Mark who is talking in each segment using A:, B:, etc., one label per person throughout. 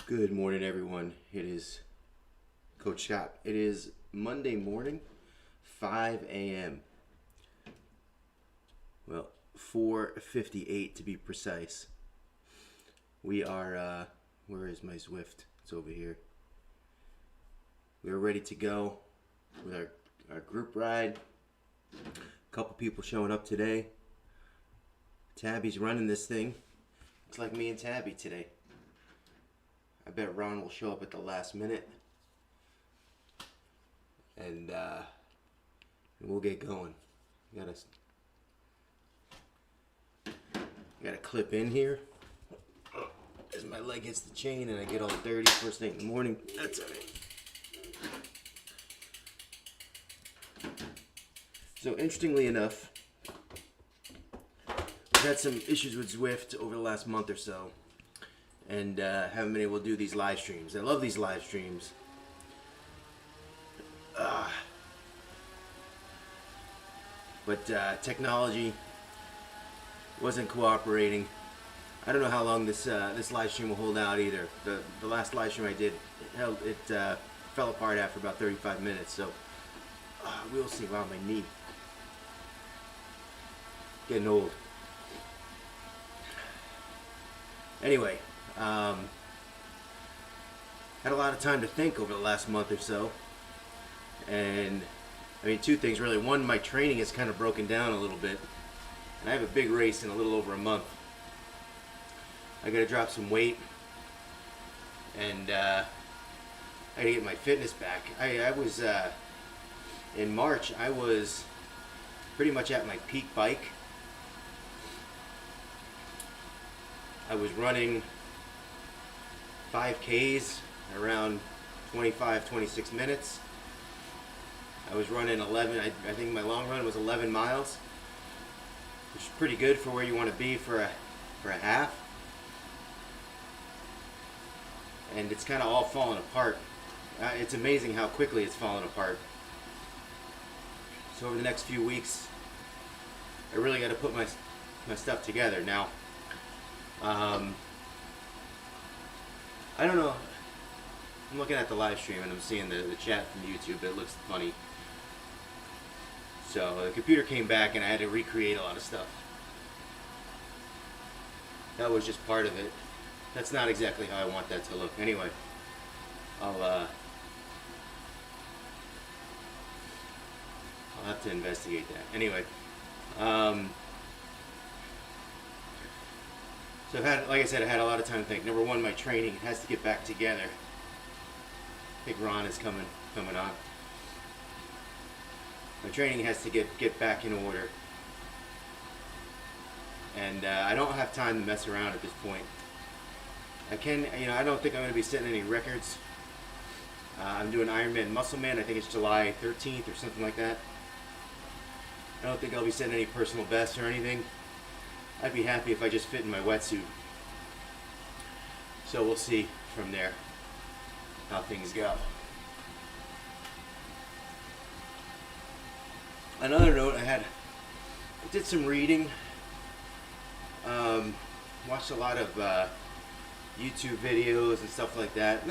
A: Good morning, everyone. It is Coach Scott. It is Monday morning, 5 a.m. Well, 4:58 to be precise. We are, where is my Zwift? It's over here. We are ready to go with our group ride. A couple people showing up today. Tabby's running this thing. It's like me and Tabby today. I bet Ron will show up at the last minute, and we'll get going. Gotta clip in here as my leg hits the chain and I get all dirty first thing in the morning. That's alright. So interestingly enough, I've had some issues with Zwift over the last month or so. And haven't been able to do these live streams. I love these live streams. But technology wasn't cooperating. I don't know how long this live stream will hold out either. The last live stream I did, it fell apart after about 35 minutes. So we'll see. Wow, my knee. Getting old. Anyway. Had a lot of time to think over the last month or so, and I mean two things really. One, my training is kind of broken down a little bit, and I have a big race in a little over a month. I got to drop some weight, and I got to get my fitness back. I was in March. I was pretty much at my peak bike. I was running 5Ks around 25, 26 minutes. I was running 11, I think my long run was 11 miles, which is pretty good for where you want to be for a half. And it's kind of all falling apart. It's amazing how quickly it's falling apart. So over the next few weeks, I really got to put my stuff together. Now, I don't know. I'm looking at the live stream and I'm seeing the chat from YouTube. It looks funny. So the computer came back and I had to recreate a lot of stuff. That was just part of it. That's not exactly how I want that to look. Anyway, I'll have to investigate that. Anyway, so like I said, I had a lot of time to think. Number one, my training has to get back together. I think Ron is coming on. My training has to get back in order. And I don't have time to mess around at this point. I don't think I'm going to be setting any records. I'm doing Ironman Muscle Man. I think it's July 13th or something like that. I don't think I'll be setting any personal bests or anything. I'd be happy if I just fit in my wetsuit. So we'll see from there how things go. Another note, I did some reading. Watched a lot of YouTube videos and stuff like that.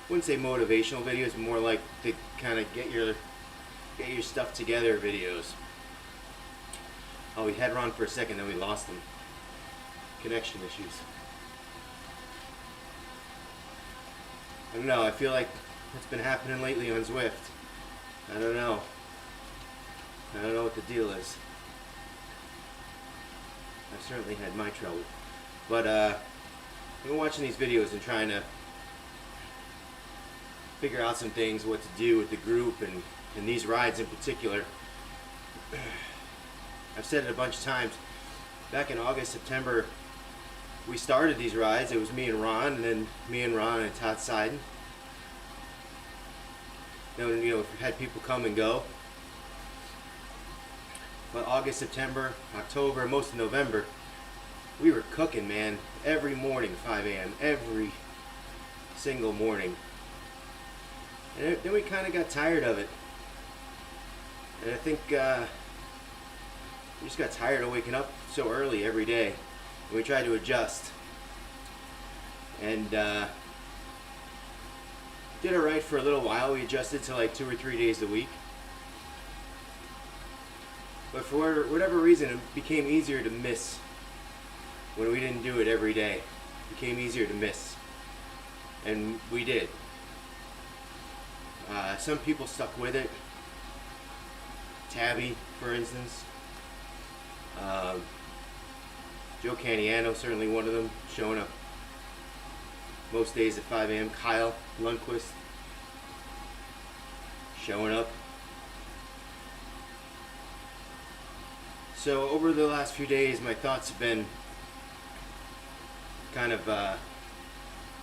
A: Wouldn't say motivational videos, but more like to kind of get your stuff together videos. Oh, we had Ron for a second, then we lost him. Connection issues. I don't know, I feel like what's been happening lately on Zwift. I don't know what the deal is. I've certainly had my trouble. But I've been watching these videos and trying to figure out some things, what to do with the group and these rides in particular. I've said it a bunch of times. Back in August, September, we started these rides. It was me and Ron, and then me and Ron and Todd Seiden. Then, we've had people come and go. But August, September, October, most of November, we were cooking, man. Every morning, 5 a.m. Every single morning. And then we kind of got tired of it. And I think we just got tired of waking up so early every day. And we tried to adjust. And Did it right for a little while. We adjusted to like 2 or 3 days a week. But for whatever reason, it became easier to miss when we didn't do it every day. It became easier to miss. And we did. Some people stuck with it. Tabby, for instance. Joe Caniano, certainly one of them, showing up most days at 5 a.m. Kyle Lundquist, showing up. So over the last few days, my thoughts have been kind of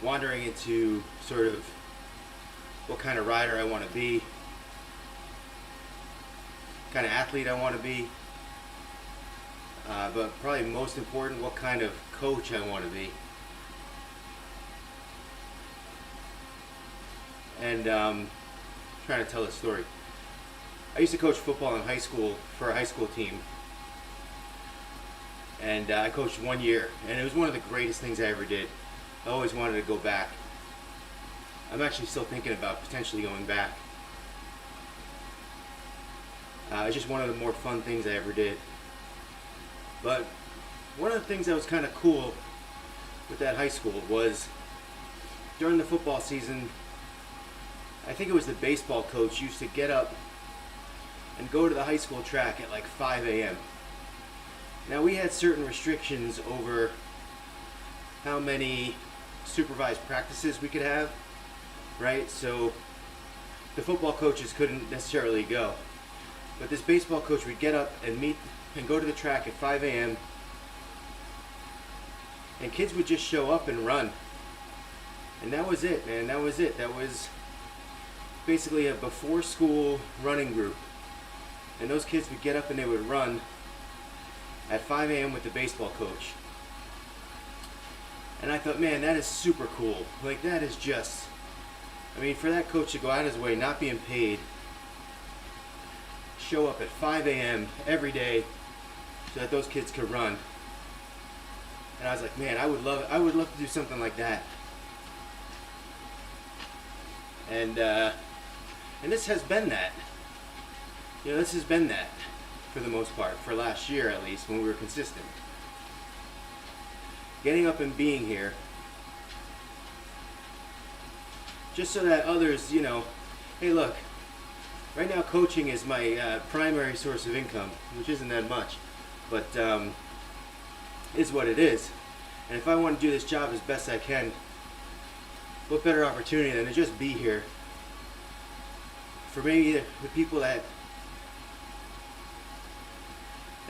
A: wandering into sort of what kind of rider I want to be, what kind of athlete I want to be, but probably most important, what kind of coach I want to be. And trying to tell a story. I used to coach football in high school for a high school team. And I coached 1 year, and it was one of the greatest things I ever did. I always wanted to go back. I'm actually still thinking about potentially going back. It's just one of the more fun things I ever did. But one of the things that was kind of cool with that high school was during the football season, I think it was the baseball coach used to get up and go to the high school track at like 5 a.m. Now we had certain restrictions over how many supervised practices we could have, right? So the football coaches couldn't necessarily go. But this baseball coach would get up and meet and go to the track at 5 a.m. and kids would just show up and run. And that was it, man. That was it. That was basically a before school running group. And those kids would get up and they would run at 5 a.m. with the baseball coach. And I thought, man, that is super cool. Like, that is just, I mean, for that coach to go out of his way, not being paid, show up at 5 a.m. every day so that those kids could run. And I was like, man, I would love to do something like that. And this has been that. You know, this has been that for the most part, for last year at least, when we were consistent. Getting up and being here, just so that others, you know, hey look, right now coaching is my primary source of income, which isn't that much, but is what it is. And if I want to do this job as best I can, what better opportunity than to just be here for maybe the people that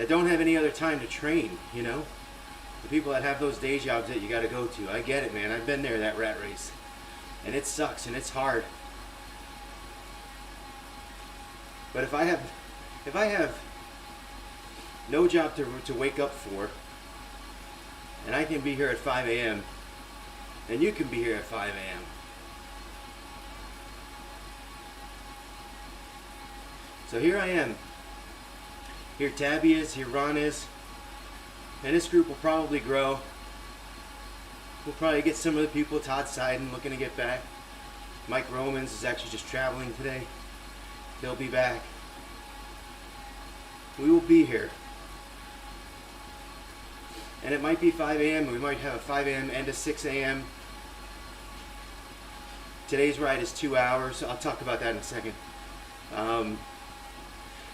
A: don't have any other time to train, you know? The people that have those day jobs that you gotta go to. I get it, man. I've been there, that rat race. And it sucks and it's hard. But if I have no job to wake up for, and I can be here at 5 a.m., and you can be here at 5 a.m. So here I am. Here Tabby is, here Ron is. And this group will probably grow. We'll probably get some of the people, Todd Seiden looking to get back. Mike Romans is actually just traveling today. He'll be back. We will be here. And it might be 5 a.m. We might have a 5 a.m. and a 6 a.m. Today's ride is 2 hours. I'll talk about that in a second.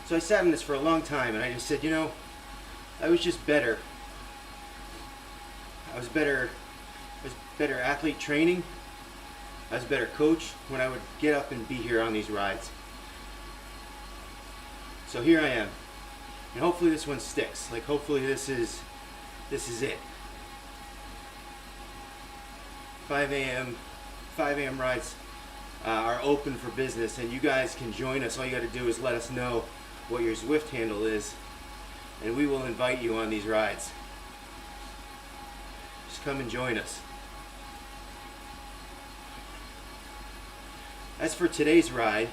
A: So I sat in this for a long time and I just said, you know, I was just better. I was better athlete training. I was a better coach when I would get up and be here on these rides. So here I am. And hopefully this one sticks. Like hopefully this is it. 5 a.m. rides are open for business and you guys can join us. All you got to do is let us know what your Zwift handle is and we will invite you on these rides. Just come and join us. As for today's ride,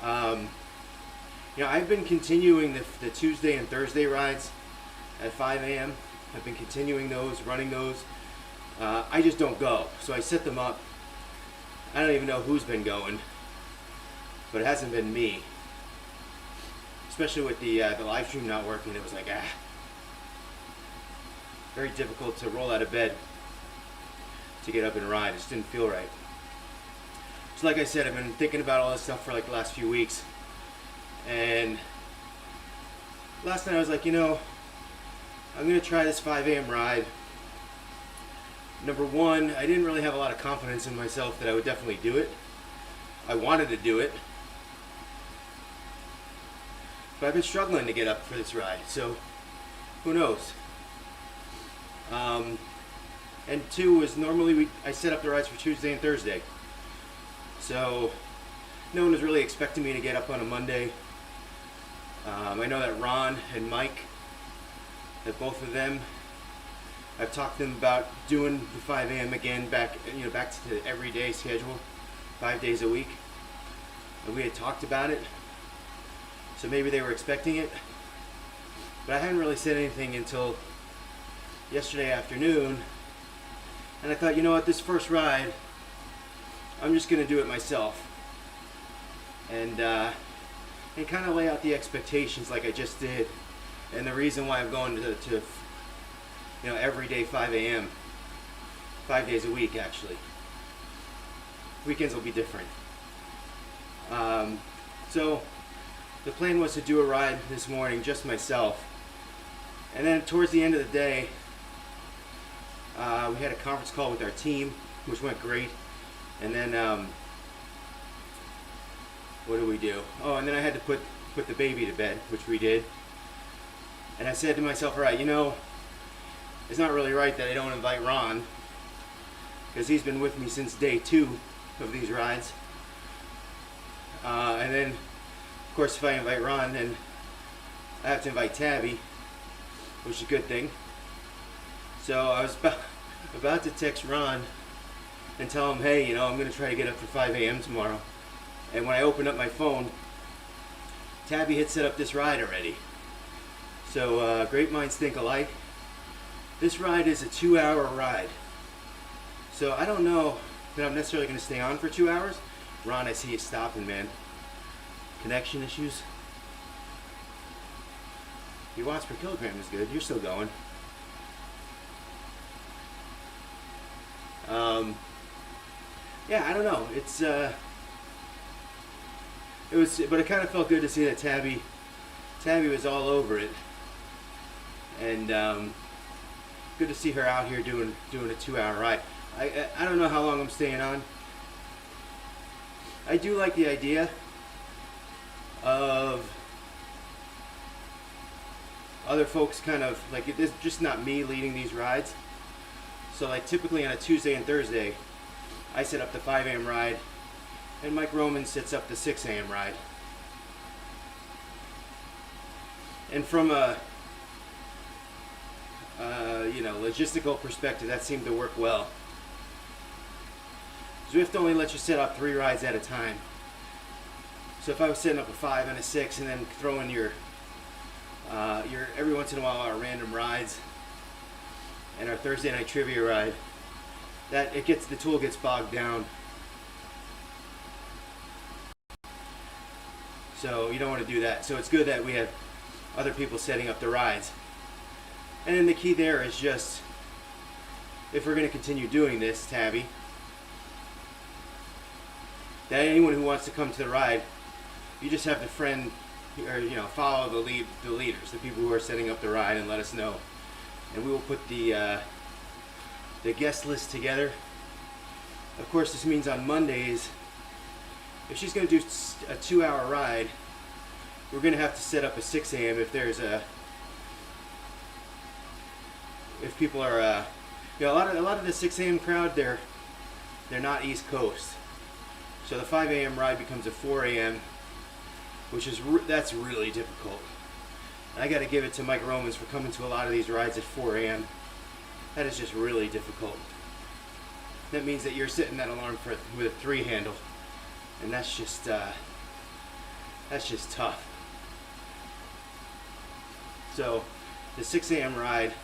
A: you know, I've been continuing the Tuesday and Thursday rides at 5 a.m. I've been continuing those, running those. I just don't go. So I set them up I don't even know who's been going, but it hasn't been me. Especially with the live stream not working, it was like, very difficult to roll out of bed to get up and ride. It just didn't feel right. So like I said, I've been thinking about all this stuff for like the last few weeks. And last night I was like, you know, I'm going to try this 5 a.m. ride. Number one, I didn't really have a lot of confidence in myself that I would definitely do it. I wanted to do it. But I've been struggling to get up for this ride, so who knows? And two was normally I set up the rides for Tuesday and Thursday. So no one was really expecting me to get up on a Monday. I know that Ron and Mike, that both of them, I've talked to them about doing the 5 a.m. again, back to the everyday schedule, 5 days a week. And we had talked about it, so maybe they were expecting it. But I hadn't really said anything until yesterday afternoon, and I thought, you know what, this first ride, I'm just going to do it myself, and kind of lay out the expectations like I just did, and the reason why I'm going to every day 5 a.m. 5 days a week, actually. Weekends will be different. So the plan was to do a ride this morning, just myself, and then towards the end of the day, we had a conference call with our team, which went great. And then what do we do? Oh, and then I had to put the baby to bed, which we did. And I said to myself, all right, you know, it's not really right that I don't invite Ron, because he's been with me since day 2 of these rides. And then, of course, if I invite Ron, then I have to invite Tabby, which is a good thing. So I was about to text Ron and tell him, hey, you know, I'm going to try to get up for 5 a.m. tomorrow. And when I opened up my phone, Tabby had set up this ride already. So great minds think alike. This ride is a 2-hour ride. So I don't know that I'm necessarily going to stay on for 2 hours. Ron, I see you stopping, man. Connection issues. Your watts per kilogram is good. You're still going. Yeah, I don't know. But it kind of felt good to see that Tabby was all over it, and good to see her out here doing a 2-hour ride. I don't know how long I'm staying on. I do like the idea of other folks kind of like it's just not me leading these rides. So like typically on a Tuesday and Thursday, I set up the 5 a.m. ride, and Mike Roman sets up the 6 a.m. ride. And from a logistical perspective, that seemed to work well. Zwift only lets you set up 3 rides at a time. So if I was setting up a 5 and a 6, and then throw in your every once in a while our random rides and our Thursday night trivia ride, the tool gets bogged down. So you don't want to do that. So it's good that we have other people setting up the rides. And then the key there is just, if we're going to continue doing this, Tabby, that anyone who wants to come to the ride, you just have to friend or follow the leaders, the people who are setting up the ride, and let us know. And we will put the guest list together. Of course, this means on Mondays, if she's going to do a 2-hour ride, we're going to have to set up a 6 a.m. if people are a lot of the 6 a.m. crowd, they're not East Coast. So the 5 a.m. ride becomes a 4 a.m., which is that's really difficult. And I got to give it to Mike Romans for coming to a lot of these rides at 4 a.m. That is just really difficult. That means that you're setting that alarm with a 3 handle, and that's just tough. So the 6 a.m. ride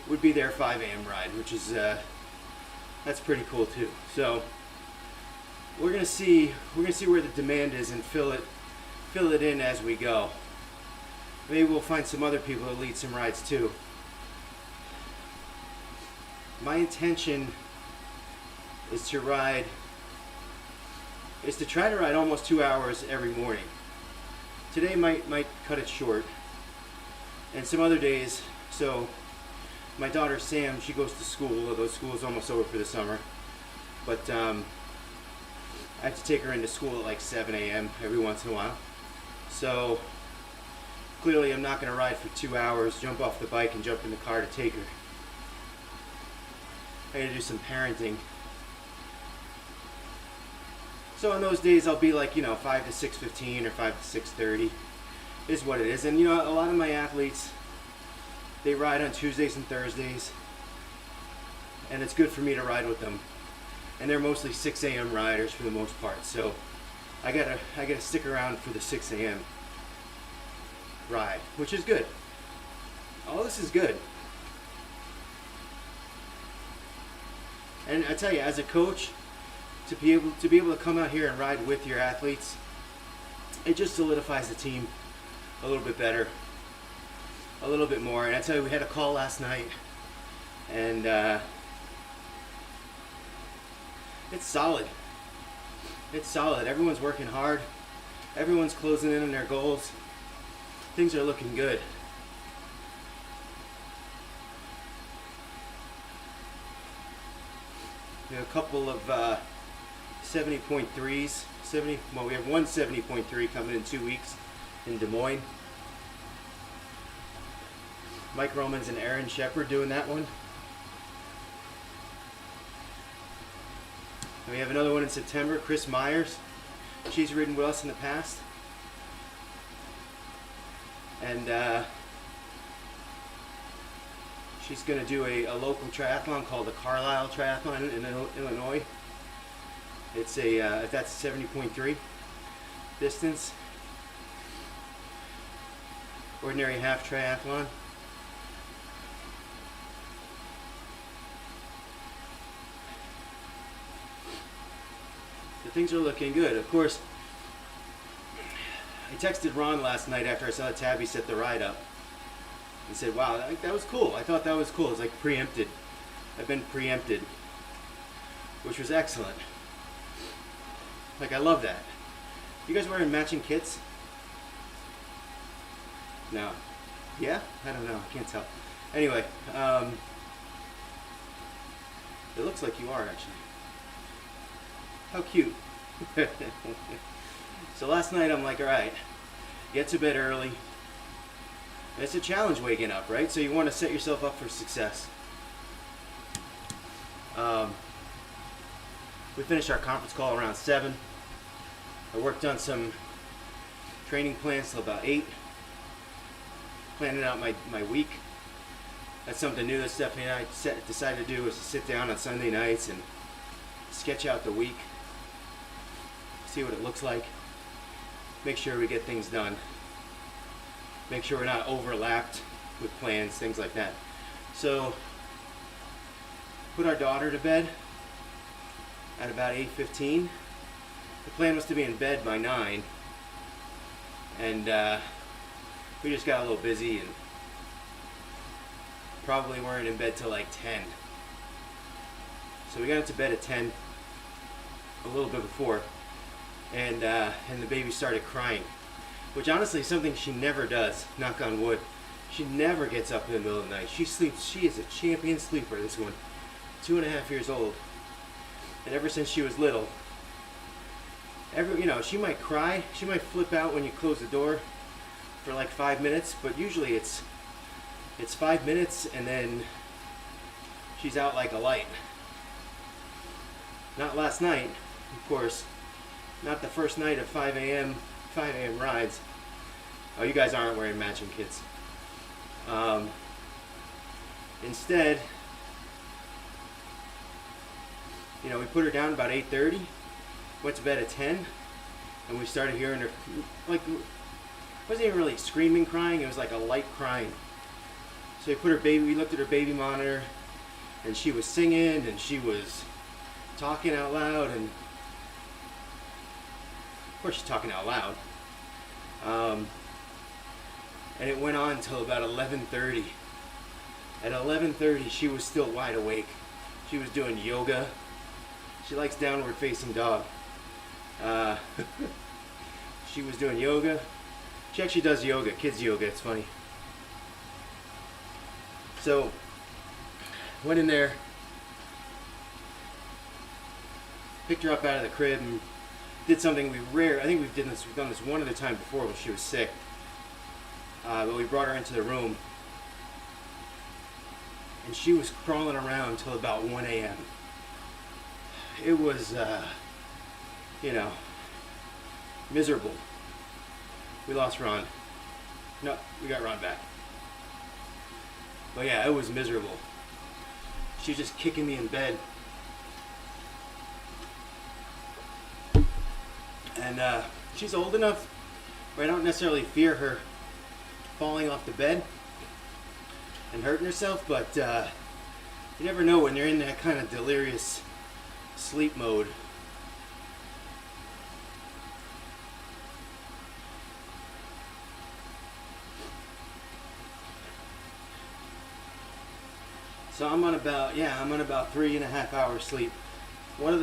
A: would be their 5 a.m. ride, which is that's pretty cool too. So we're gonna see where the demand is and fill it in as we go. Maybe we'll find some other people to lead some rides too. My intention is to try to ride almost 2 hours every morning. Today might cut it short, and some other days. So my daughter Sam, she goes to school, although school's almost over for the summer. But I have to take her into school at like 7 a.m. every once in a while. So clearly I'm not going to ride for 2 hours, jump off the bike and jump in the car to take her. I got to do some parenting. So on those days I'll be like, 5 to 6:15 or 5 to 6:30 is what it is. And a lot of my athletes, they ride on Tuesdays and Thursdays, and it's good for me to ride with them. And they're mostly 6 a.m. riders for the most part, so I gotta stick around for the 6 a.m. ride, which is good. All this is good. And I tell you, as a coach, to be able to come out here and ride with your athletes, it just solidifies the team a little bit better, a little bit more. And I tell you, we had a call last night, and it's solid. It's solid. Everyone's working hard. Everyone's closing in on their goals. Things are looking good. We have a couple of 70.3s. We have one 70.3 coming in 2 weeks in Des Moines. Mike Romans and Aaron Shepard doing that one. And we have another one in September, Chris Myers. She's ridden with us in the past. And she's going to do a local triathlon called the Carlisle Triathlon in Illinois. It's that's 70.3 distance. Ordinary half triathlon. So things are looking good. Of course, I texted Ron last night after I saw Tabby set the ride up and said, wow, that was cool. I thought that was cool. It's like preempted. I've been preempted, which was excellent. Like, I love that. You guys wearing matching kits? No. Yeah? I don't know. I can't tell. Anyway, it looks like you are, actually. How cute. So last night I'm like, all right, get to bed early. And it's a challenge waking up, right? So you want to set yourself up for success. We finished our conference call around 7. I worked on some training plans till about 8. Planning out my week. That's something new that Stephanie and I decided to do, is to sit down on Sunday nights and sketch out the week. See what it looks like. Make sure we get things done. Make sure we're not overlapped with plans, things like that. So, put our daughter to bed at about 8:15. The plan was to be in bed by 9, and we just got a little busy and probably weren't in bed till like 10. So we got into bed at 10, a little bit before, and the baby started crying, which honestly is something she never does, knock on wood. She never gets up in the middle of the night. She sleeps. She is a champion sleeper, this one. 2.5 years old. And ever since she was little, she might cry, she might flip out when you close the door for like 5 minutes, but usually it's 5 minutes and then she's out like a light. Not last night, of course. Not the first night of 5 a.m. rides. Oh, you guys aren't wearing matching kits. Instead, we put her down about 8:30, went to bed at 10, and we started hearing her, like, it wasn't even really screaming crying, it was like a light crying. So we looked at her baby monitor, and she was singing, and she was talking out loud, and course, she's talking out loud. And it went on until about 11:30. At 11:30, she was still wide awake. She was doing yoga. She likes downward facing dog. She was doing yoga. She actually does yoga, kids yoga, it's funny. So, went in there, picked her up out of the crib, and did something I think we've done this one other time before when she was sick. But we brought her into the room, and she was crawling around until about 1 a.m. It was, miserable. We lost Ron. No, we got Ron back. But yeah, it was miserable. She was just kicking me in bed. And she's old enough where I don't necessarily fear her falling off the bed and hurting herself, but you never know when you're in that kind of delirious sleep mode. So I'm on about 3.5 hours sleep. One of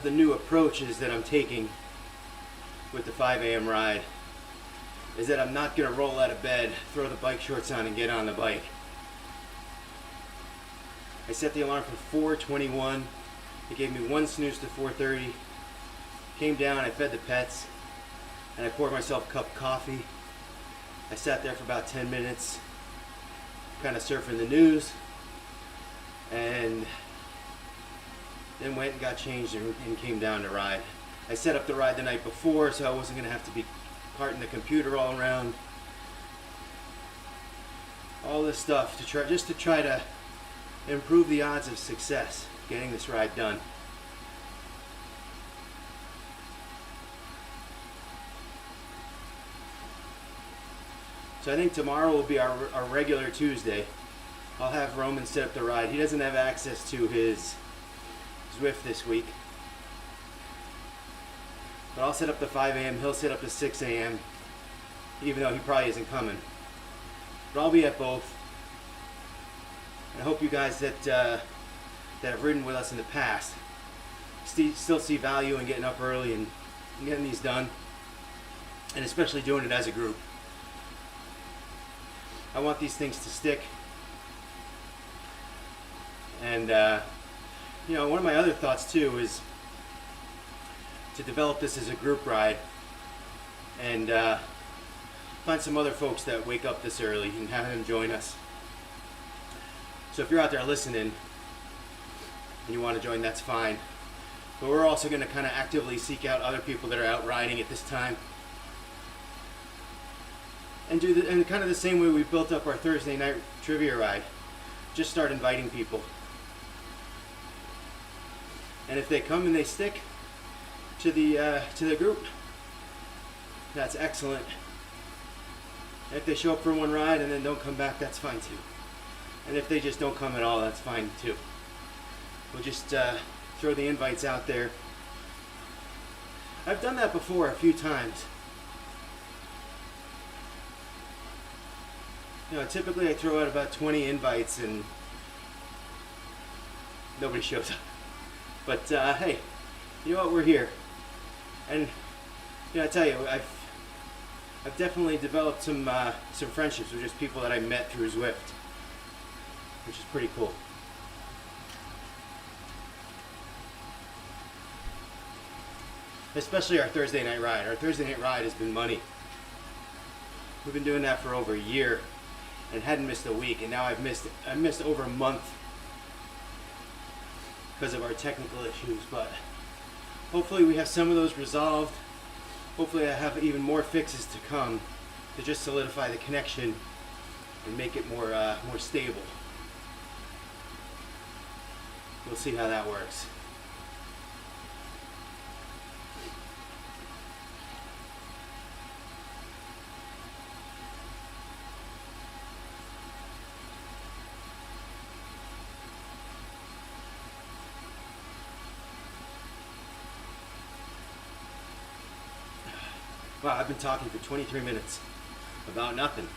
A: the new approaches that I'm taking with the 5 a.m. ride is that I'm not gonna roll out of bed, throw the bike shorts on, and get on the bike. I set the alarm for 4:21. It gave me one snooze to 4:30. Came down, I fed the pets, and I poured myself a cup of coffee. I sat there for about 10 minutes, kind of surfing the news, and then went and got changed and came down to ride. I set up the ride the night before, so I wasn't going to have to be carting the computer all around. All this stuff to try to improve the odds of success getting this ride done. So I think tomorrow will be our regular Tuesday. I'll have Roman set up the ride. He doesn't have access to his Zwift this week. But I'll set up the 5 a.m. He'll set up the 6 a.m. even though he probably isn't coming. But I'll be at both. And I hope you guys that have ridden with us in the past still see value in getting up early and getting these done. And especially doing it as a group. I want these things to stick. And, one of my other thoughts too is to develop this as a group ride and find some other folks that wake up this early and have them join us. So if you're out there listening and you want to join, that's fine. But we're also going to kind of actively seek out other people that are out riding at this time. And and kind of the same way we built up our Thursday night trivia ride. Just start inviting people. And if they come and they stick to the group, that's excellent. And if they show up for one ride and then don't come back, that's fine too. And if they just don't come at all, that's fine too. We'll just throw the invites out there. I've done that before a few times. Typically I throw out about 20 invites and nobody shows up. But hey, you know what? We're here, and I tell you, I've definitely developed some friendships with just people that I met through Zwift, which is pretty cool. Especially our Thursday night ride. Our Thursday night ride has been money. We've been doing that for over a year. And hadn't missed a week, and now I've missed over a month because of our technical issues, but hopefully we have some of those resolved. Hopefully I have even more fixes to come to just solidify the connection and make it more stable. We'll see how that works. Wow, I've been talking for 23 minutes about nothing.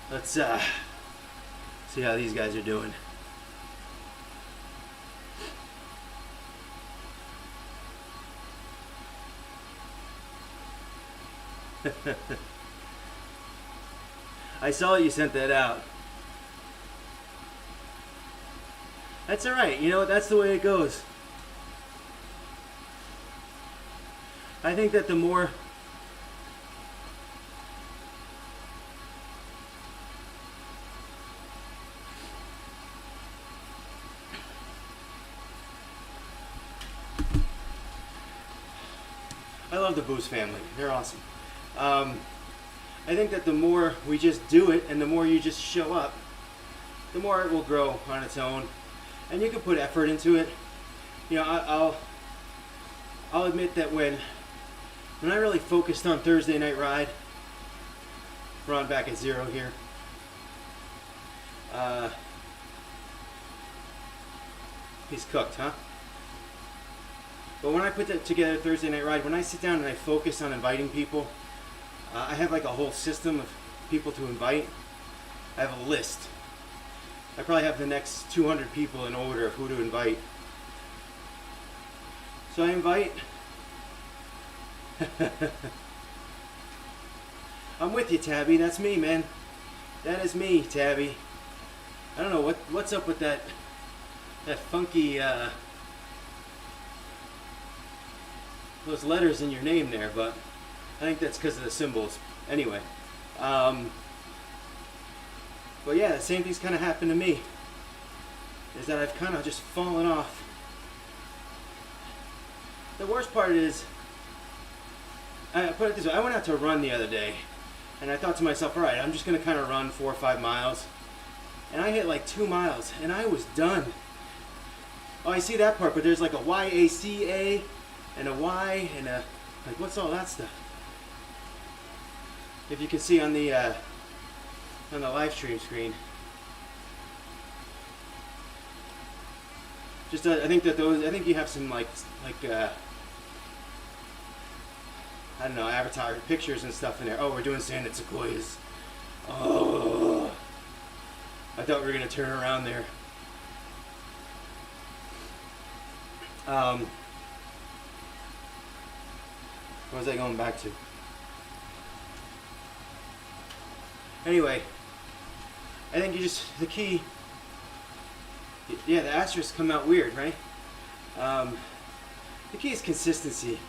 A: Let's see how these guys are doing. I saw you sent that out. That's alright, you know, that's the way it goes. I think that the more I love the Boost family. They're awesome. I think that the more we just do it and the more you just show up, the more it will grow on its own. And you can put effort into it. You know, I'll admit that when I really focused on Thursday night ride, we're on back at 0 here. He's cooked, huh? But when I put that together, Thursday night ride, when I sit down and I focus on inviting people, I have like a whole system of people to invite. I have a list. I probably have the next 200 people in order of who to invite. So I invite. I'm with you, Tabby. That's me, man. That is me, Tabby. I don't know what's up with that funky those letters in your name there, but I think that's because of the symbols. Anyway, but yeah, the same thing's kind of happened to me. Is that I've kind of just fallen off. The worst part is, I put it this way, I went out to run the other day, and I thought to myself, all right, I'm just going to kind of run 4 or 5 miles. And I hit like 2 miles, and I was done. Oh, I see that part, but there's like a YACA, and a Y, and a, like, what's all that stuff? If you can see on the live stream screen. Just, I think that those, I think you have some I don't know, avatar pictures and stuff in there. Oh, we're doing Sand Sequoias. Oh, I thought we were going to turn around there. What was I going back to? Anyway, I think you just, the key, yeah, the asterisks come out weird, right? The key is consistency.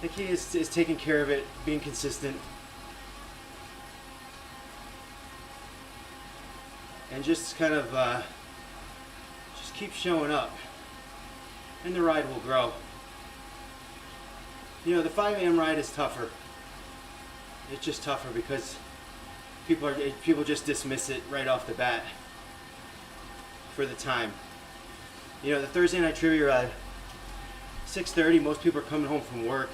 A: The key is taking care of it, being consistent. And just kind of, just keep showing up. And the ride will grow. You know, the 5 a.m. ride is tougher. It's just tougher because people just dismiss it right off the bat for the time. You know, the Thursday night trivia ride, 6:30, most people are coming home from work.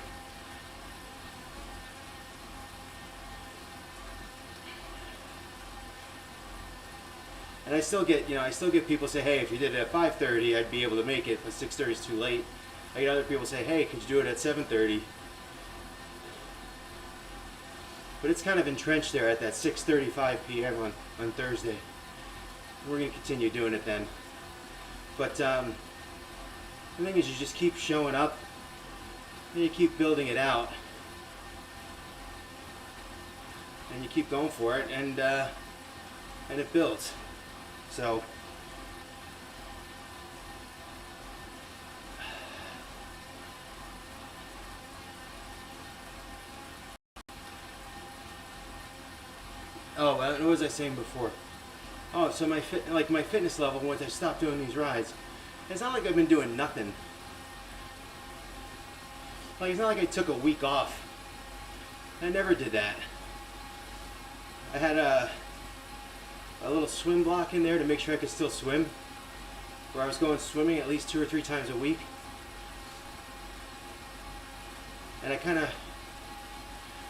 A: And I still get people say, hey, if you did it at 5:30, I'd be able to make it, but 6:30 is too late. I get other people say, hey, could you do it at 7:30? But it's kind of entrenched there at that 6:35 p.m. on Thursday. We're going to continue doing it then. But the thing is, you just keep showing up, and you keep building it out, and you keep going for it, and it builds. So, oh, what was I saying before? Oh, so my fitness level, once I stopped doing these rides, it's not like I've been doing nothing. Like, it's not like I took a week off. I never did that. I had a little swim block in there to make sure I could still swim, where I was going swimming at least 2 or 3 times a week. And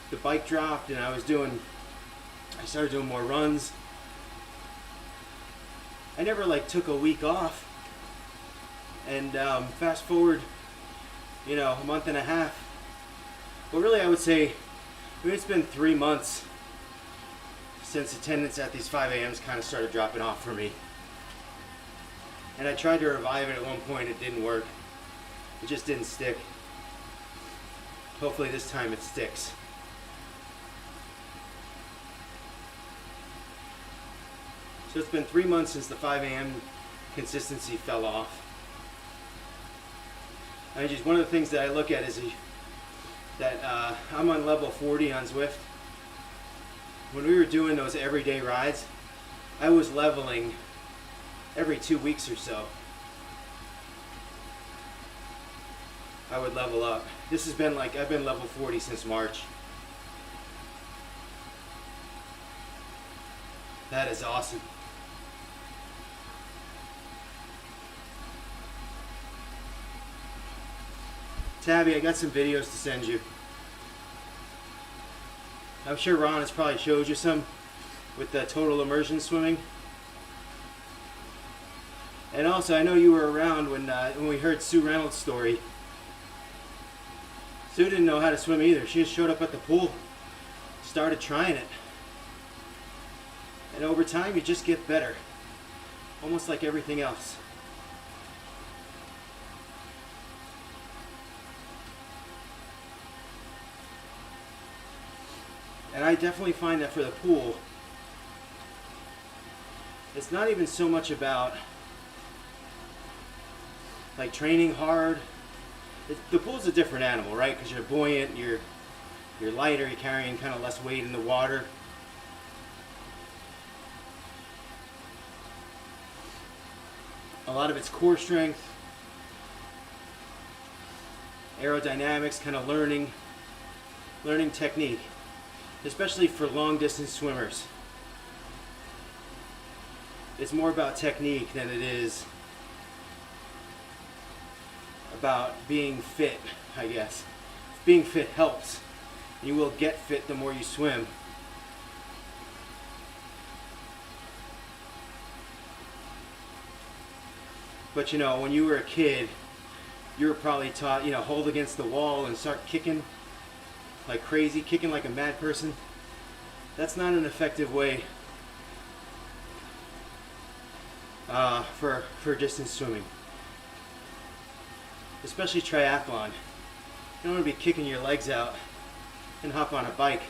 A: the bike dropped, and I started doing more runs. I never took a week off. And fast forward, a month and a half. Well, really, I would say maybe it's been 3 months since attendance at these 5 a.m.s kind of started dropping off for me. And I tried to revive it at one point. It didn't work. It just didn't stick. Hopefully this time it sticks. So it's been 3 months since the 5 a.m. consistency fell off. And just one of the things that I look at is that I'm on level 40 on Zwift. When we were doing those everyday rides, I was leveling every 2 weeks or so. I would level up. This has been like, I've been level 40 since March. That is awesome. Tabby, I got some videos to send you. I'm sure Ron has probably showed you some with the total immersion swimming. And also, I know you were around when we heard Sue Reynolds' story. Sue didn't know how to swim either. She just showed up at the pool, started trying it. And over time, you just get better. Almost like everything else. And I definitely find that for the pool, it's not even so much about like training hard. The pool's a different animal, right? Because you're buoyant, you're lighter, you're carrying kind of less weight in the water. A lot of it's core strength, aerodynamics, kind of learning technique, especially for long distance swimmers. It's more about technique than it is about being fit, I guess. Being fit helps. You will get fit the more you swim. But when you were a kid, you were probably taught, hold against the wall and start kicking like crazy, kicking like a mad person. That's not an effective way for distance swimming. Especially triathlon. You don't want to be kicking your legs out and hop on a bike.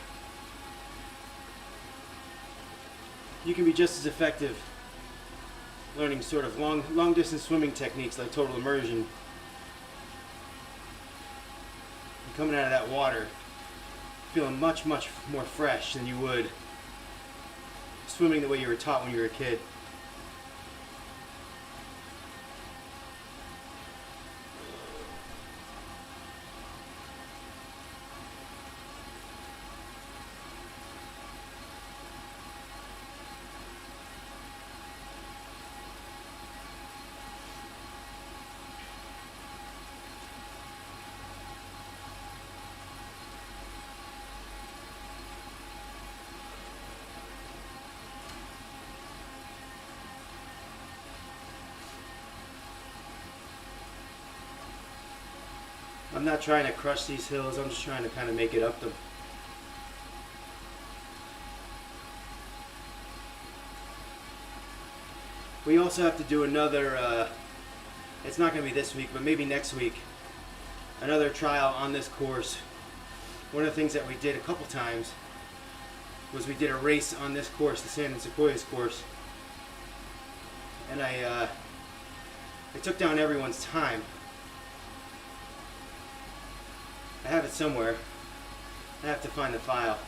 A: You can be just as effective learning sort of long distance swimming techniques like total immersion. And coming out of that water feeling much more fresh than you would swimming the way you were taught when you were a kid. I'm not trying to crush these hills, I'm just trying to kind of make it up them. We also have to do another, it's not going to be this week, but maybe next week, another trial on this course. One of the things that we did a couple times was we did a race on this course, the Sand Sequoias course. And I took down everyone's time. I have it somewhere. I have to find the file.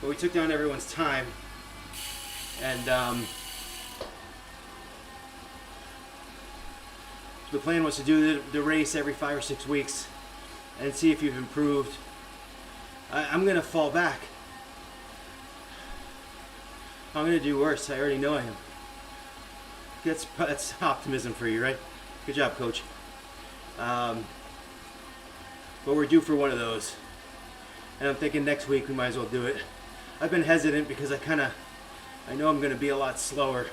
A: But we took down everyone's time, and the plan was to do the race every 5 or 6 weeks and see if you've improved. I'm going to fall back. I'm going to do worse. I already know I am. That's optimism for you, right? Good job, coach. But we're due for one of those. And I'm thinking next week we might as well do it. I've been hesitant because I know I'm going to be a lot slower.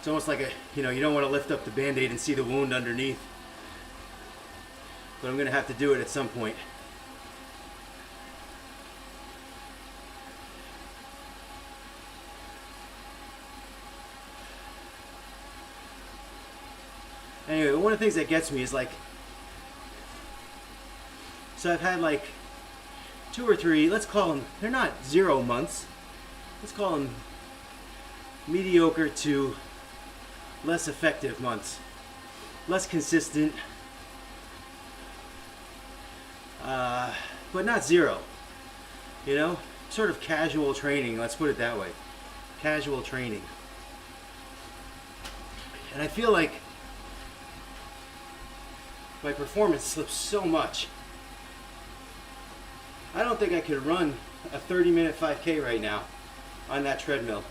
A: It's almost like you don't want to lift up the Band-Aid and see the wound underneath. But I'm going to have to do it at some point. Anyway, one of the things that gets me is like, so I've had like 2 or 3, let's call them, they're not 0 months. Let's call them mediocre to less effective months. Less consistent, but not 0. Sort of casual training, let's put it that way. Casual training. And I feel like my performance slips so much. I don't think I could run a 30-minute 5K right now on that treadmill.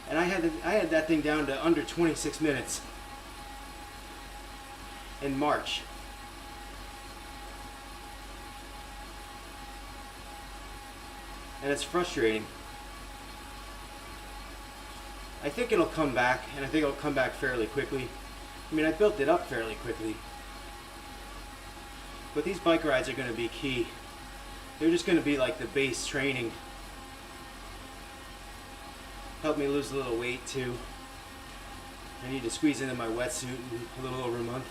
A: And I had that thing down to under 26 minutes in March. And it's frustrating. I think it'll come back, and I think it'll come back fairly quickly. I mean, I built it up fairly quickly. But these bike rides are going to be key. They're just going to be like the base training. Help me lose a little weight too. I need to squeeze into my wetsuit in a little over a month.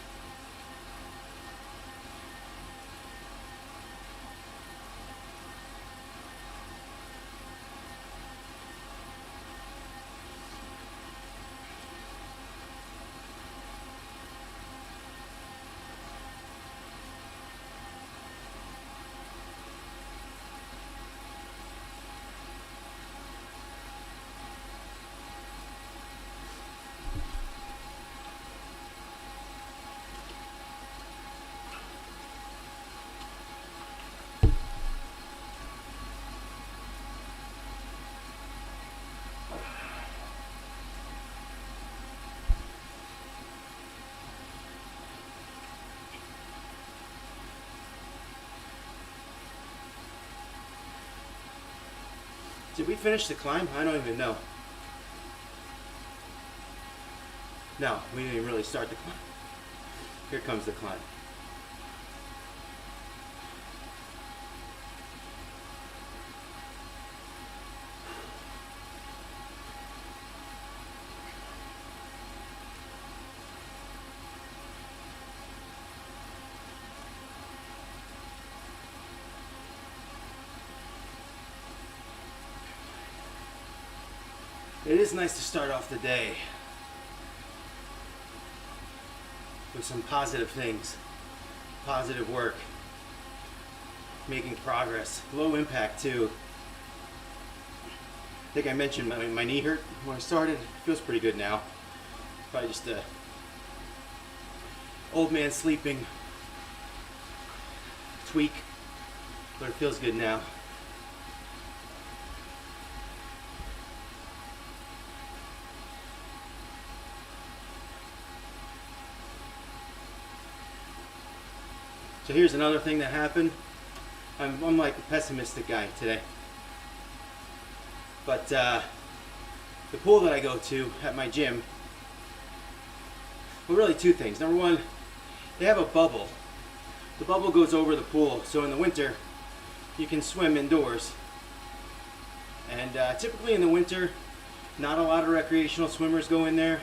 A: Did we finish the climb? I don't even know. No, we didn't even really start the climb. Here comes the climb. It is nice to start off the day with some positive things, positive work, making progress, low impact too. I think I mentioned my knee hurt when I started. It feels pretty good now. Probably just a old man sleeping tweak, but it feels good now. So here's another thing that happened. I'm like a pessimistic guy today. But the pool that I go to at my gym, well, really 2 things. Number 1, they have a bubble. The bubble goes over the pool, so in the winter you can swim indoors. And typically in the winter, not a lot of recreational swimmers go in there.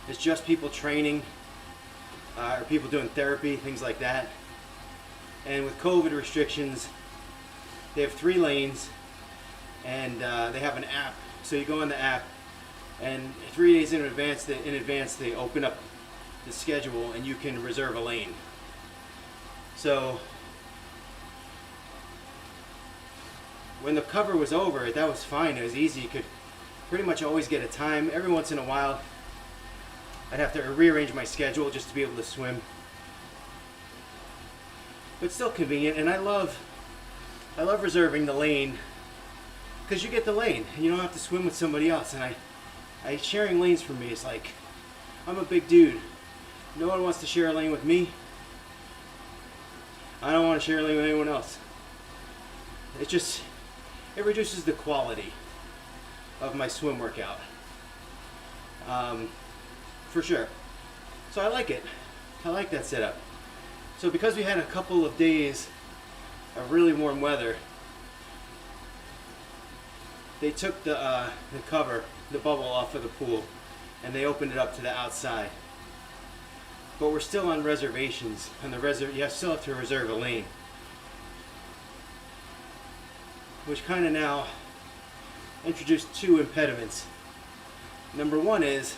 A: It's just people training. Or people doing therapy, things like that. And with COVID restrictions, they have 3 lanes, and they have an app. So you go on the app, and 3 days in advance they open up the schedule, and you can reserve a lane. So when the cover was over, that was fine. It was easy. You could pretty much always get a time. Every once in a while, I'd have to rearrange my schedule just to be able to swim. But still convenient, and I love reserving the lane, because you get the lane and you don't have to swim with somebody else. And I sharing lanes for me is like, I'm a big dude. No one wants to share a lane with me. I don't want to share a lane with anyone else. It reduces the quality of my swim workout. For sure. So I like it. I like that setup. So because we had a couple of days of really warm weather, they took the cover, the bubble off of the pool, and they opened it up to the outside. But we're still on reservations, and you still have to reserve a lane, which kind of now introduced two impediments. Number one is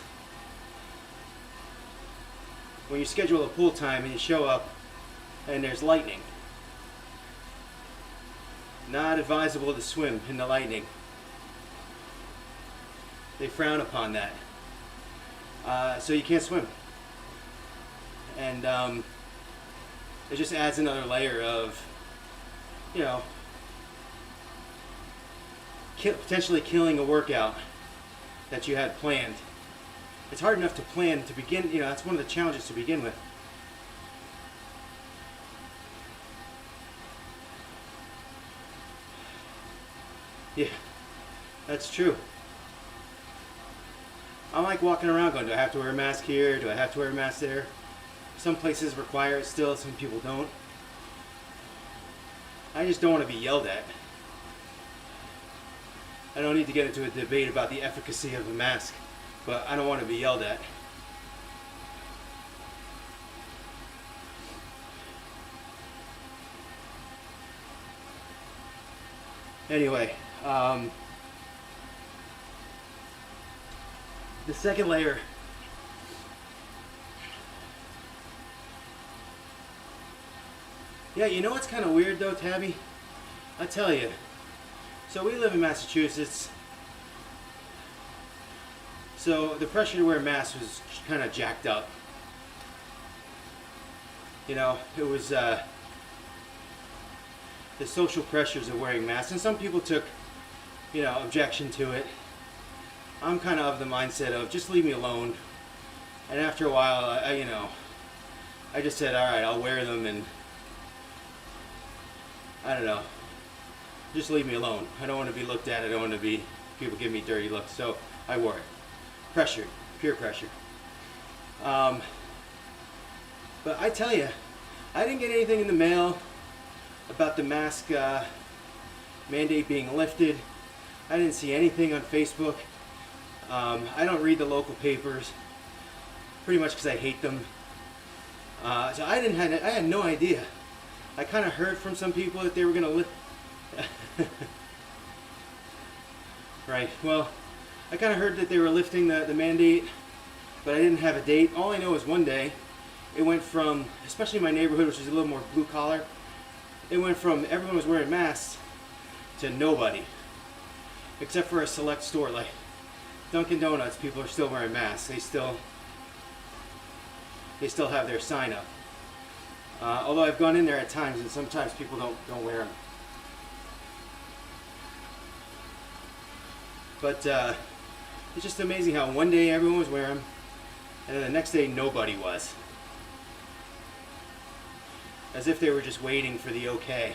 A: when you schedule a pool time and you show up and there's lightning. Not advisable to swim in the lightning. They frown upon that. So you can't swim. And it just adds another layer of, you know, potentially killing a workout that you had planned. It's hard enough to plan to begin, you know, that's one of the challenges to begin with. Yeah, that's true. I'm like walking around going, do I have to wear a mask here? Do I have to wear a mask there? Some places require it still, some people don't. I just don't want to be yelled at. I don't need to get into a debate about the efficacy of a mask, but I don't want to be yelled at. Anyway, the second layer yeah, you know what's kind of weird though, Tabby? I tell you. So we live in Massachusetts. So the pressure to wear masks was kind of jacked up. You know, it was the social pressures of wearing masks, and some people took, you know, objection to it. I'm kind of the mindset of just leave me alone. And after a while, I just said, all right, I'll wear them, and I don't know, just leave me alone. I don't want to be looked at. I don't want to be people give me dirty looks. So I wore it. Pressured, peer pressure. But I tell you, I didn't get anything in the mail about the mask mandate being lifted. I didn't see anything on Facebook. I don't read the local papers, pretty much because I hate them. So I had no idea. I kind of heard from some people that they were going to lift. Right. Well, I kind of heard that they were lifting the mandate, but I didn't have a date. All I know is one day it went from, especially in my neighborhood, which is a little more blue collar, it went from everyone was wearing masks to nobody, except for a select store like Dunkin' Donuts. People are still wearing masks. They still have their sign up. Although I've gone in there at times, and sometimes people don't wear them. But it's just amazing how one day everyone was wearing them, and then the next day nobody was. As if they were just waiting for the okay.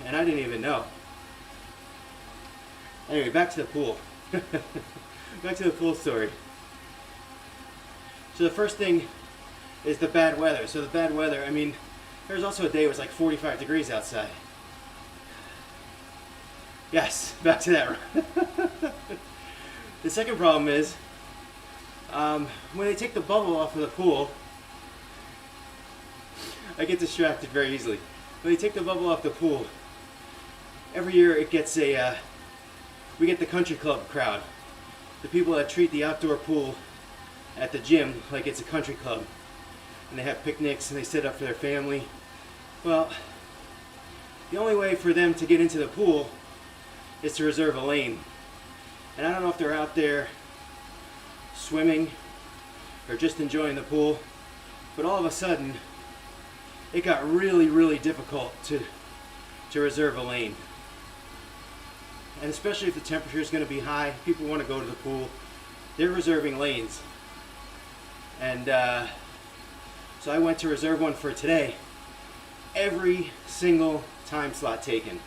A: And I didn't even know. Anyway, back to the pool. Back to the pool story. So the first thing is the bad weather. So the bad weather, I mean, there was also a day it was like 45 degrees outside. Yes, back to that. The second problem is, when they take the bubble off of the pool, I get distracted very easily. When they take the bubble off the pool, every year it gets we get the country club crowd. The people that treat the outdoor pool at the gym like it's a country club. And they have picnics and they sit up for their family. Well, the only way for them to get into the pool is to reserve a lane. And I don't know if they're out there swimming or just enjoying the pool, but all of a sudden it got really, really difficult to reserve a lane. And especially if the temperature is going to be high, people want to go to the pool, they're reserving lanes. And so I went to reserve one for today. Every single time slot taken.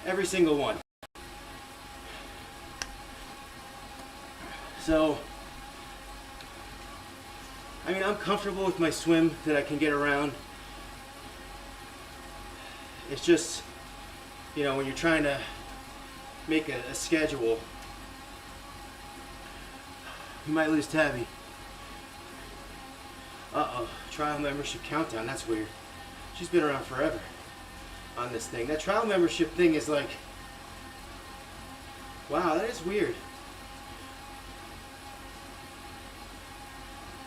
A: Every single one. So, I mean, I'm comfortable with my swim that I can get around. It's just, you know, when you're trying to make a schedule, you might lose Tabby. Uh-oh, trial membership countdown, that's weird. She's been around forever on this thing. That trial membership thing is like, wow, that is weird.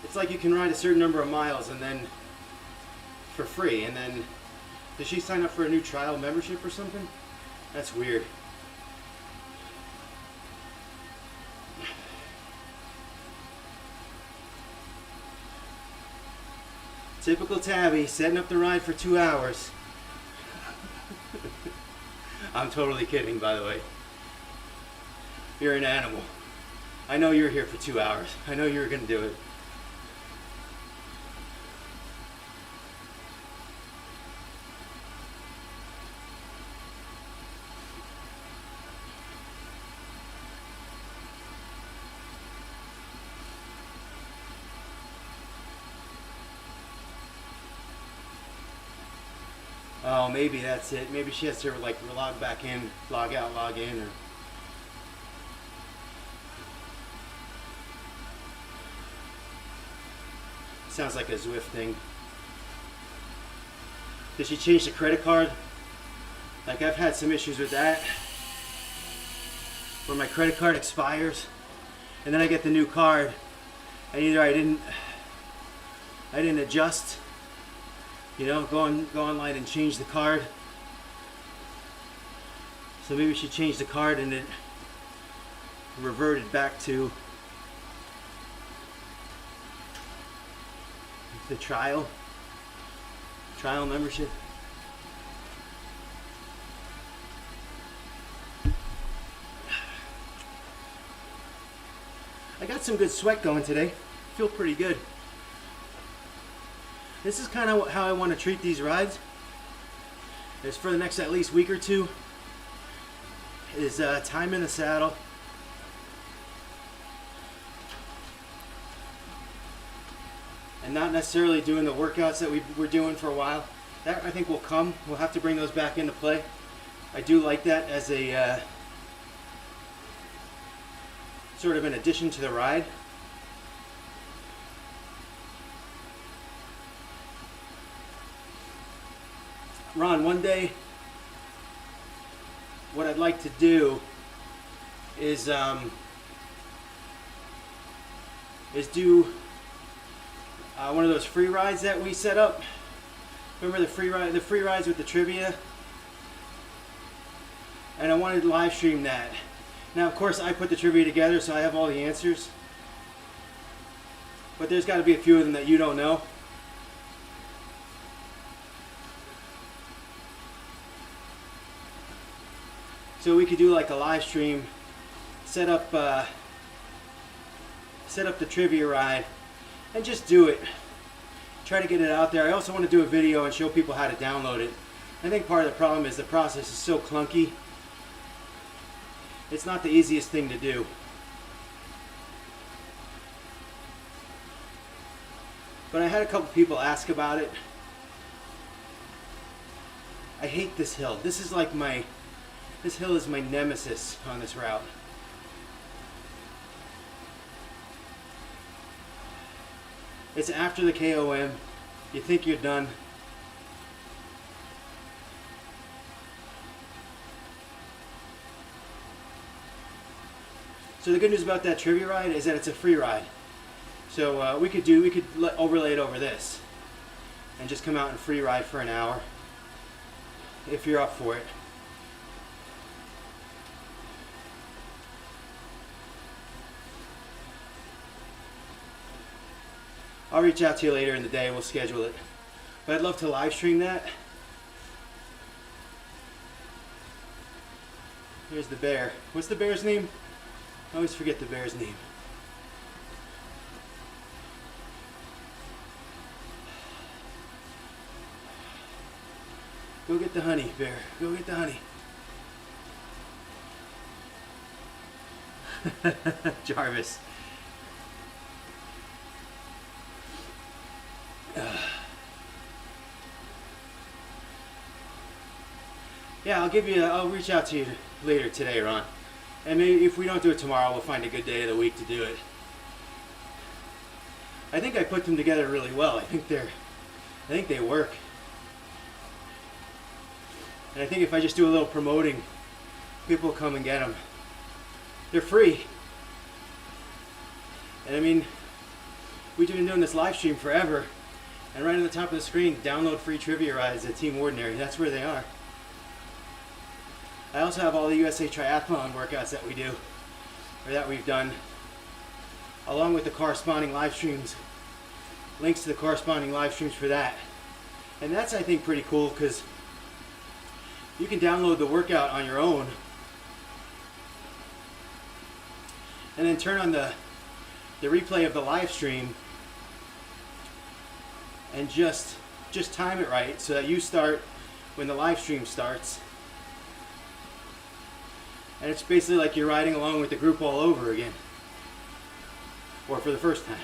A: It's like you can ride a certain number of miles and then for free, and then did she sign up for a new trial membership or something? That's weird. Typical Tabby, setting up the ride for 2 hours. I'm totally kidding, by the way. You're an animal. I know you're here for 2 hours. I know you were going to do it. Oh, maybe that's it. Maybe she has to like log back in, log out, log in, or sounds like a Zwift thing. Did she change the credit card? Like, I've had some issues with that, where my credit card expires, and then I get the new card, and either I didn't adjust, you know, go online and change the card. So maybe she changed the card and it reverted back to the trial membership. I got some good sweat going today. Feel pretty good. This is kind of how I want to treat these rides. Is for the next at least week or two is time in the saddle. And not necessarily doing the workouts that we were doing for a while. That I think will come. We'll have to bring those back into play. I do like that as a sort of an addition to the ride. Ron, one day, what I'd like to do is do one of those free rides that we set up. Remember the free rides with the trivia? And I wanted to live stream that. Now, of course, I put the trivia together, so I have all the answers. But there's got to be a few of them that you don't know. So we could do like a live stream, set up the trivia ride, and just do it. Try to get it out there. I also want to do a video and show people how to download it. I think part of the problem is the process is so clunky. It's not the easiest thing to do. But I had a couple people ask about it. I hate this hill. This is like this hill is my nemesis on this route. It's after the KOM. You think you're done. So the good news about that trivia ride is that it's a free ride. So we could overlay it over this and just come out and free ride for an hour if you're up for it. I'll reach out to you later in the day and we'll schedule it. But I'd love to live stream that. Here's the bear. What's the bear's name? I always forget the bear's name. Go get the honey, bear. Go get the honey. Jarvis. Yeah, I'll reach out to you later today, Ron. And maybe if we don't do it tomorrow, we'll find a good day of the week to do it. I think I put them together really well. I think they work. And I think if I just do a little promoting, people will come and get them. They're free. And I mean, we've been doing this live stream forever. And right on the top of the screen, download free trivia rides at Team Ordinary. That's where they are. I also have all the USA Triathlon workouts that we do, or that we've done, along with the corresponding live streams. Links to the corresponding live streams for that. And that's, I think, pretty cool because you can download the workout on your own and then turn on the replay of the live stream and just time it right so that you start when the live stream starts. And it's basically like you're riding along with the group all over again, or for the first time.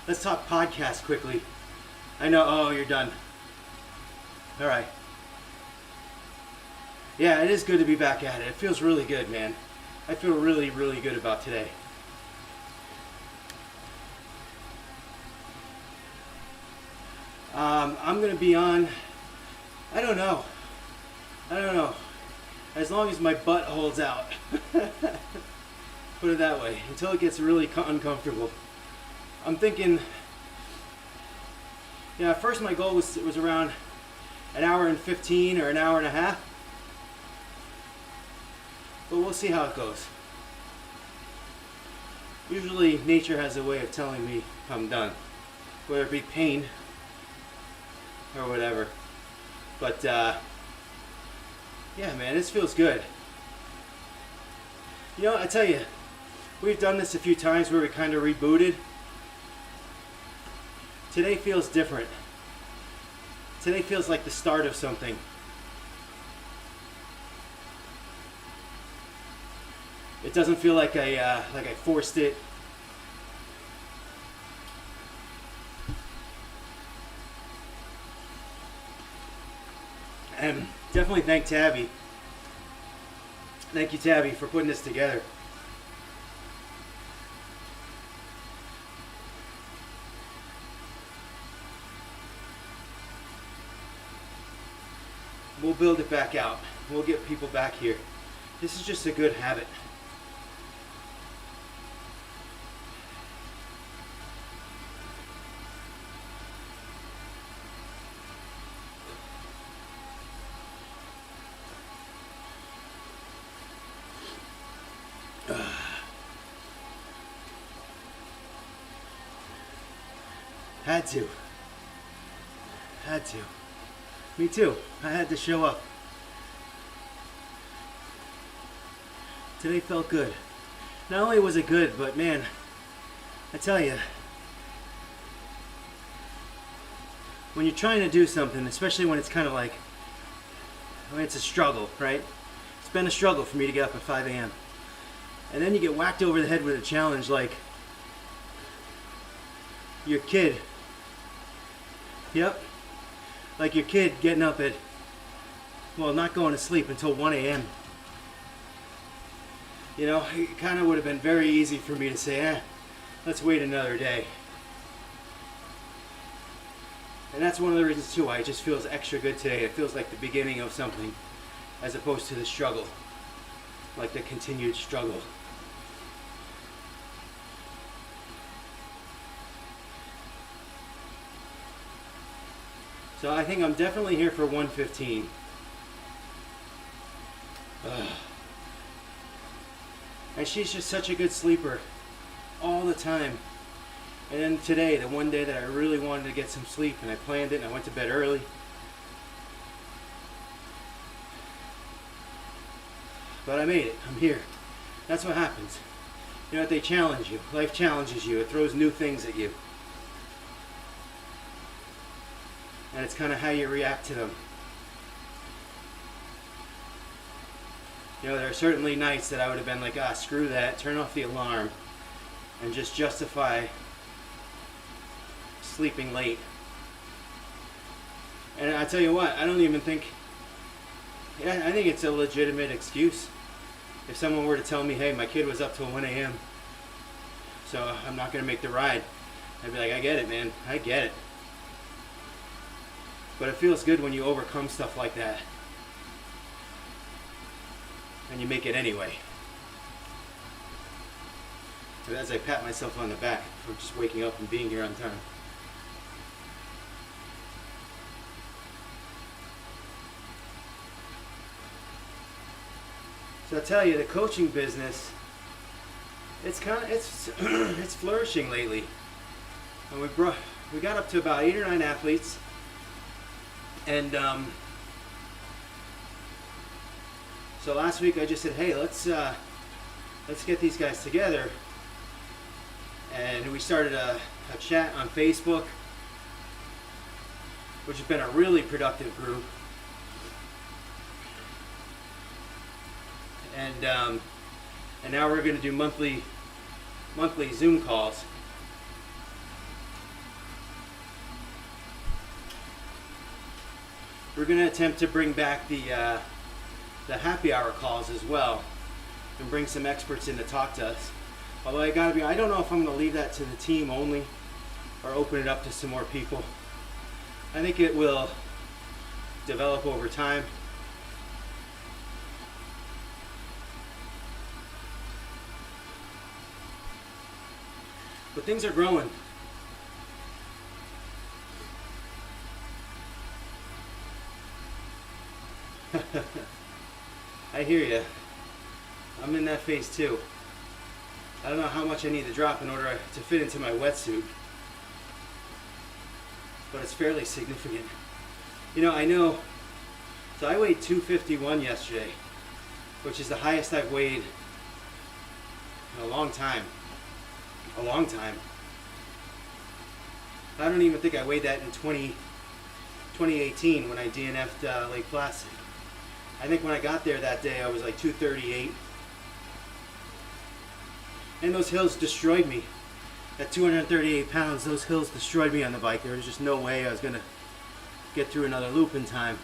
A: Let's talk podcast quickly. I know, oh, you're done. All right. Yeah, it is good to be back at it. It feels really good, man. I feel really, really good about today. I'm going to be on, I don't know. As long as my butt holds out. Put it that way. Until it gets really uncomfortable. I'm thinking, yeah, at first my goal was around an hour and 15 or an hour and a half. But we'll see how it goes. Usually nature has a way of telling me I'm done. Whether it be pain or whatever. But yeah, man, this feels good. You know, I tell you, we've done this a few times where we kind of rebooted. Today feels different. Today feels like the start of something. It doesn't feel like I forced it. And definitely thank Tabby. Thank you, Tabby, for putting this together. We'll build it back out. We'll get people back here. This is just a good habit. Had to. Me too. I had to show up. Today felt good. Not only was it good, but man, I tell you, when you're trying to do something, especially when it's kind of like, when it's a struggle, right? It's been a struggle for me to get up at 5 a.m. And then you get whacked over the head with a challenge like your kid. Yep. Like your kid getting up at, well, not going to sleep until 1 a.m. You know, it kind of would have been very easy for me to say, let's wait another day. And that's one of the reasons too why it just feels extra good today. It feels like the beginning of something as opposed to the struggle. Like the continued struggle. So I think I'm definitely here for 115. And she's just such a good sleeper all the time. And then today, the one day that I really wanted to get some sleep and I planned it and I went to bed early. But I made it. I'm here. That's what happens. You know what? They challenge you. Life challenges you. It throws new things at you. And it's kind of how you react to them. You know, there are certainly nights that I would have been like, screw that, turn off the alarm, and just justify sleeping late. And I tell you what, I don't even think, yeah, I think it's a legitimate excuse. If someone were to tell me, hey, my kid was up till 1 a.m., so I'm not going to make the ride, I'd be like, I get it, man. I get it. But it feels good when you overcome stuff like that. And you make it anyway. So as I pat myself on the back for just waking up and being here on time. So I tell you, the coaching business, it's it's flourishing lately. And we got up to about 8 or 9 athletes, and so last week I just said, hey, let's get these guys together, and we started a chat on Facebook, which has been a really productive group. And now we're going to do monthly Zoom calls. We're going to attempt to bring back the happy hour calls as well, and bring some experts in to talk to us. Although I don't know if I'm going to leave that to the team only or open it up to some more people. I think it will develop over time. But things are growing. I hear you. I'm in that phase too. I don't know how much I need to drop in order to fit into my wetsuit, but it's fairly significant. You know, I know, so I weighed 251 yesterday, which is the highest I've weighed in a long time. A long time. I don't even think I weighed that in 2018 when I DNF'd Lake Placid. I think when I got there that day I was like 238. And those hills destroyed me. At 238 pounds, those hills destroyed me on the bike. There was just no way I was going to get through another loop in time.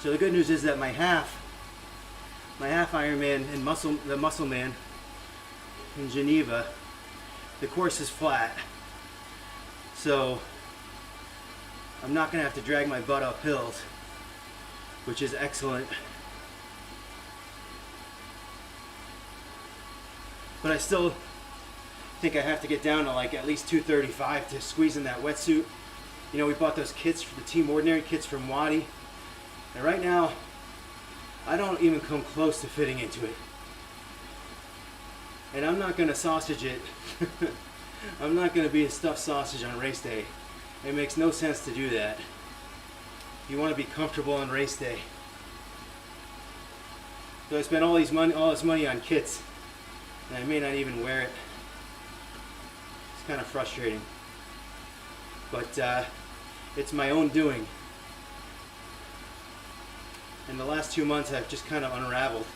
A: So the good news is that my half Ironman in the Muscle Man in Geneva, the course is flat. So I'm not going to have to drag my butt up hills, which is excellent. But I still think I have to get down to like at least 235 to squeeze in that wetsuit. You know, we bought those kits for the Team Ordinary kits from Watopia. And right now, I don't even come close to fitting into it. And I'm not going to sausage it. I'm not going to be a stuffed sausage on race day. It makes no sense to do that. You want to be comfortable on race day. So I spent all this money on kits, and I may not even wear it. It's kind of frustrating. But it's my own doing. In the last 2 months, I've just kind of unraveled.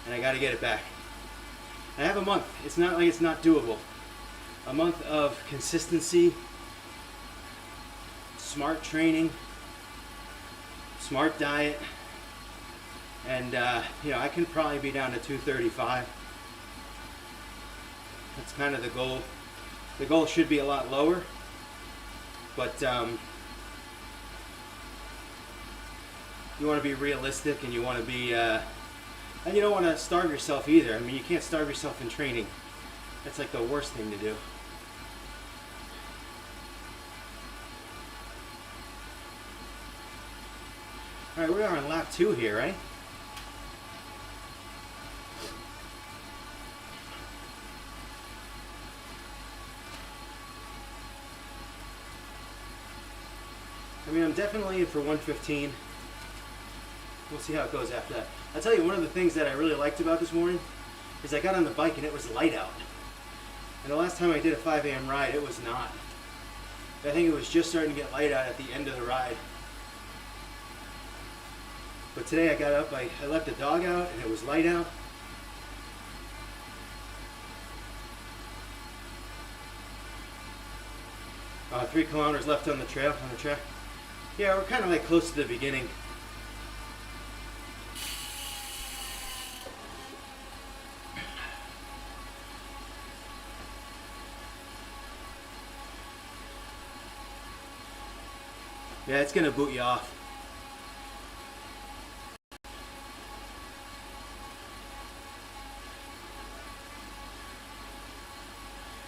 A: And I got to get it back. I have a month. It's not like it's not doable. A month of consistency, smart training, smart diet, and you know, I can probably be down to 235. That's kind of the goal. The goal should be a lot lower, but you want to be realistic, and you want to be and you don't want to starve yourself either. I mean, you can't starve yourself in training. That's like the worst thing to do. All right, we are on lap 2 here, right? I mean, I'm definitely in for 115. We'll see how it goes after that. I'll tell you, one of the things that I really liked about this morning is I got on the bike and it was light out. And the last time I did a 5 a.m. ride, it was not. I think it was just starting to get light out at the end of the ride. But today I got up, I let the dog out and it was light out. 3 kilometers left on the trail, on the track. Yeah, we're kind of like close to the beginning. Yeah, it's gonna boot you off.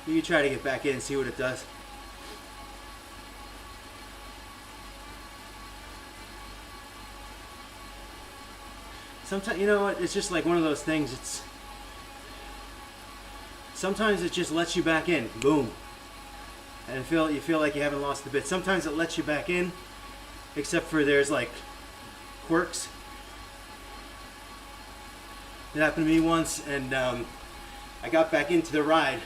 A: You can try to get back in and see what it does. Sometimes, you know what, it's just like one of those things, sometimes it just lets you back in, boom. And you feel like you haven't lost the bit. Sometimes it lets you back in, except for there's like quirks. It happened to me once, and I got back into the ride,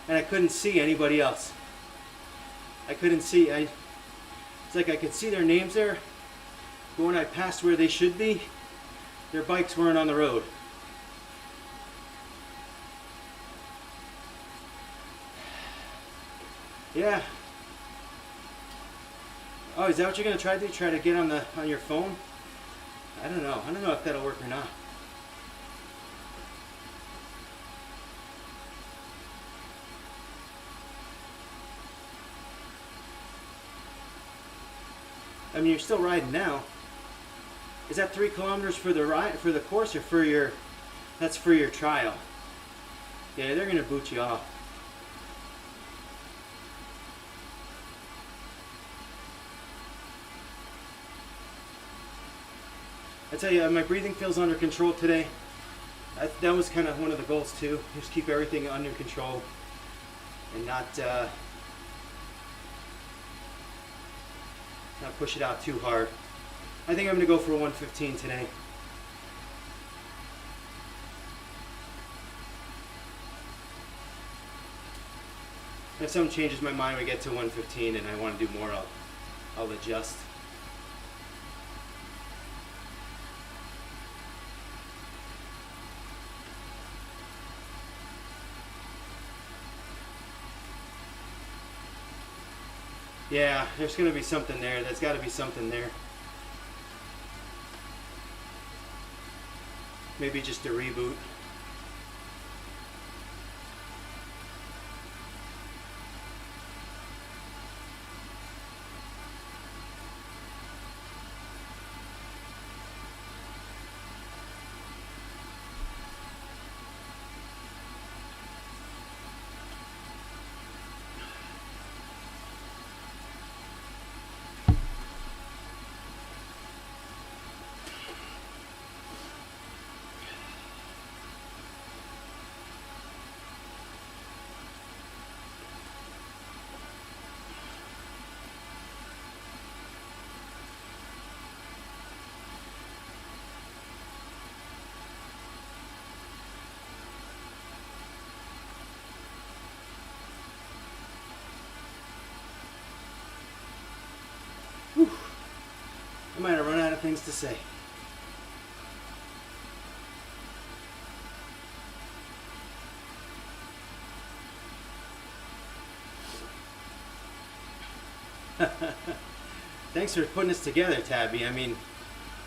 A: and I couldn't see anybody else. I couldn't see, it's like I could see their names there, but when I passed where they should be, their bikes weren't on the road. Yeah. Oh, is that what you're gonna try to do? Try to get on your phone? I don't know. I don't know if that'll work or not. I mean, you're still riding now. Is that 3 kilometers for the ride, for the course, or for your? That's for your trial. Yeah, they're gonna boot you off. I tell you, my breathing feels under control today. That was kind of one of the goals too. Just keep everything under control and not push it out too hard. I think I'm gonna go for 115 today. If something changes my mind, we get to 115 and I want to do more, I'll adjust. Yeah, there's going to be something there. There's got to be something there. Maybe just a reboot. Whew. I might have run out of things to say. Thanks for putting this together, Tabby. I mean,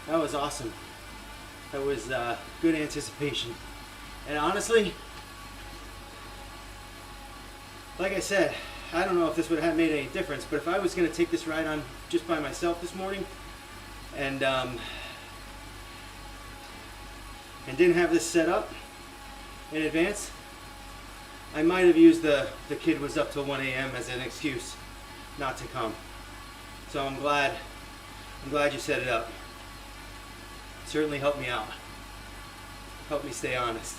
A: that was awesome. That was good anticipation. And honestly, like I said, I don't know if this would have made any difference, but if I was going to take this ride on just by myself this morning and didn't have this set up in advance, I might have used the kid was up till 1 a.m. as an excuse not to come. So I'm glad you set it up. It certainly helped me out. Helped me stay honest.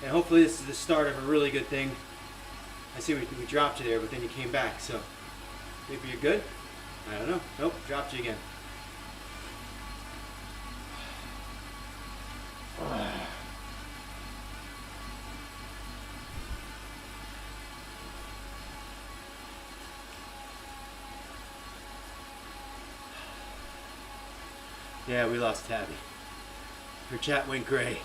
A: And hopefully this is the start of a really good thing. I see we dropped you there, but then you came back, so maybe you're good? I don't know. Nope, dropped you again. Yeah, we lost Tabby. Her chat went gray.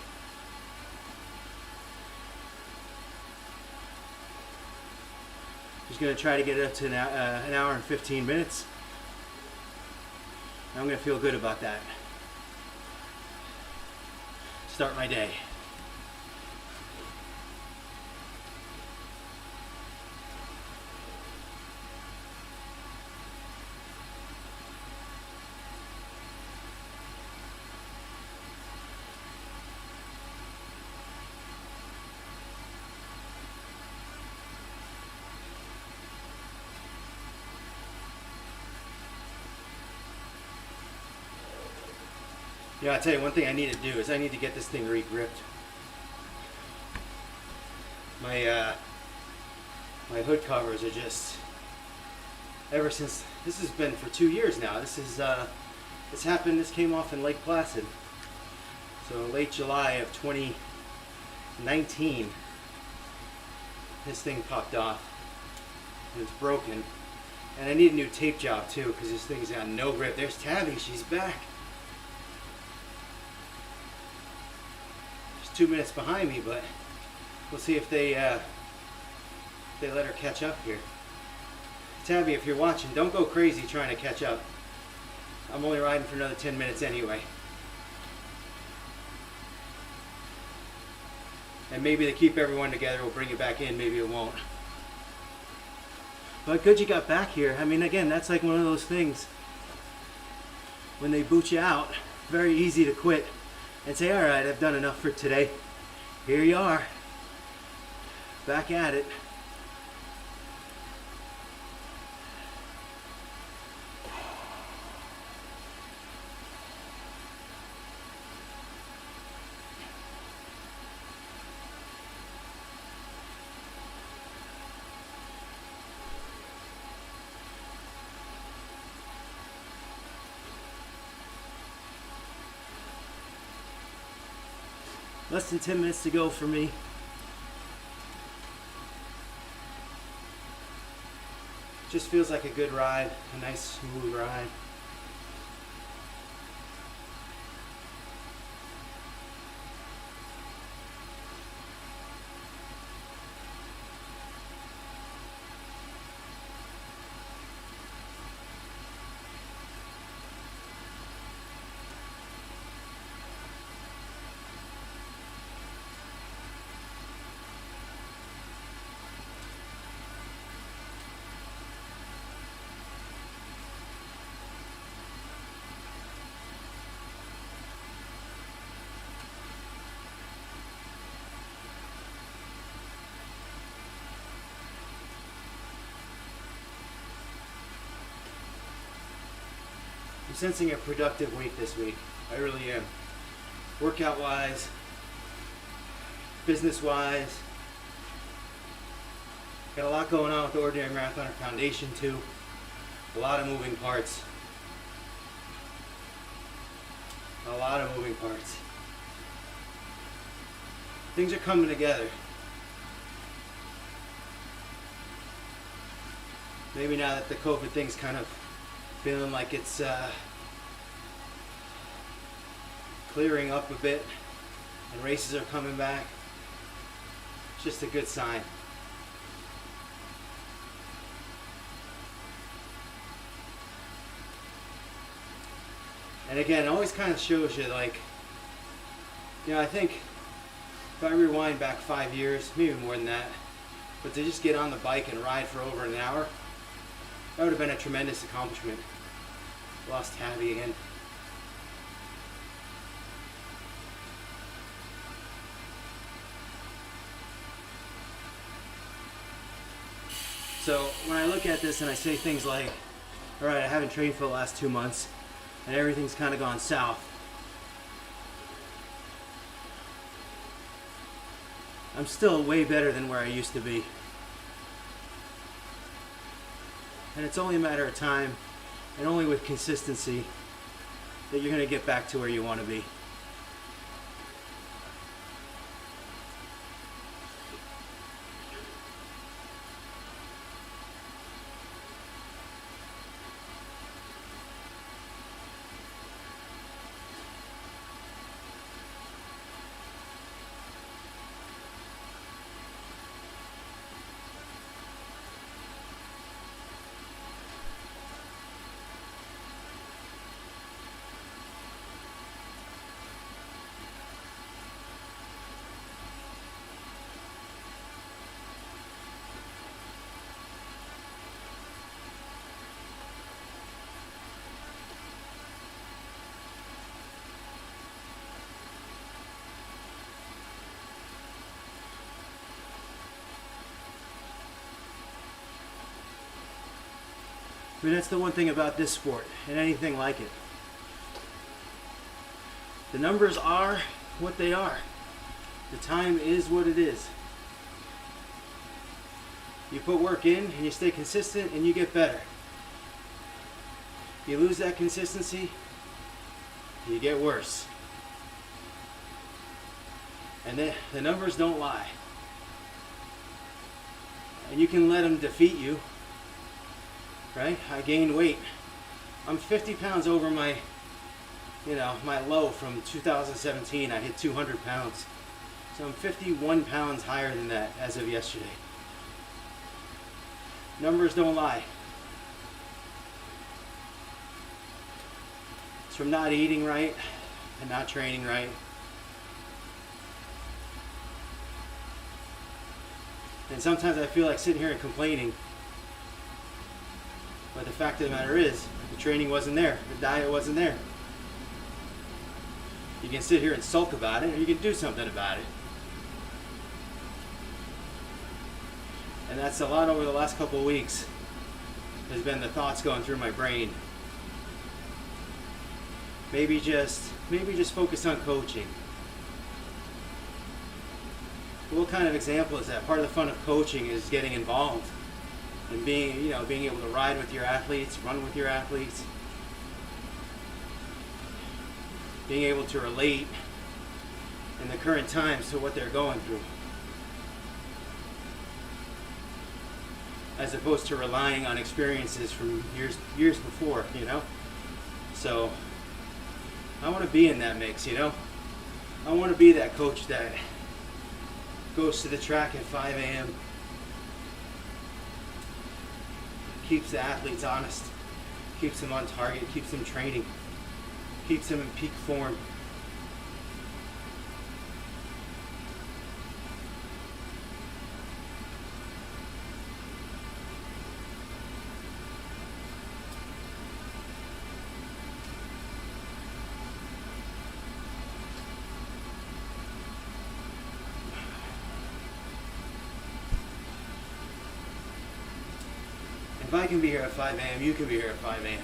A: Just gonna try to get it up to an hour and 15 minutes. I'm gonna feel good about that. Start my day. Yeah, I'll tell you one thing I need to do is I need to get this thing re-gripped. My hood covers are just, ever since, this has been for 2 years now. This came off in Lake Placid. So late July of 2019, this thing popped off. It's broken. And I need a new tape job too, because this thing's got no grip. There's Tabby, she's back. 2 minutes behind me, but we'll see if they let her catch up here. Tabby, if you're watching, don't go crazy trying to catch up. I'm only riding for another 10 minutes anyway. And maybe to keep everyone together, we'll bring it back in, maybe it won't. But good you got back here. I mean, again, that's like one of those things, when they boot you out, very easy to quit and say, all right, I've done enough for today. Here you are, back at it. Less than 10 minutes to go for me. Just feels like a good ride, a nice smooth ride. I'm sensing a productive week this week. I really am. Workout wise, business wise. Got a lot going on with the Ordinary Marathoner Foundation too. A lot of moving parts. A lot of moving parts. Things are coming together. Maybe now that the COVID thing's kind of feeling like it's clearing up a bit and races are coming back. It's just a good sign. And again, it always kind of shows you, like, I think if I rewind back 5 years, maybe more than that, but to just get on the bike and ride for over an hour, that would have been a tremendous accomplishment. Lost Tabby again. So when I look at this and I say things like, all right, I haven't trained for the last 2 months and everything's kind of gone south, I'm still way better than where I used to be. And it's only a matter of time, and only with consistency, that you're going to get back to where you want to be. I mean, that's the one thing about this sport and anything like it. The numbers are what they are. The time is what it is. You put work in and you stay consistent and you get better. You lose that consistency, you get worse. And the numbers don't lie. And you can let them defeat you, right? I gained weight. I'm 50 pounds over my low from 2017. I hit 200 pounds. So I'm 51 pounds higher than that as of yesterday. Numbers don't lie. It's from not eating right and not training right. And sometimes I feel like sitting here and complaining. But the fact of the matter is, the training wasn't there. The diet wasn't there. You can sit here and sulk about it, or you can do something about it. And that's a lot over the last couple of weeks. Has been the thoughts going through my brain. Maybe just focus on coaching. What kind of example is that? Part of the fun of coaching is getting involved and being able to ride with your athletes, run with your athletes, being able to relate in the current times to what they're going through, as opposed to relying on experiences from years before, So I want to be in that mix, I want to be that coach that goes to the track at 5 a.m. Keeps the athletes honest, keeps them on target, keeps them training, keeps them in peak form. If I can be here at 5 a.m., you can be here at 5 a.m.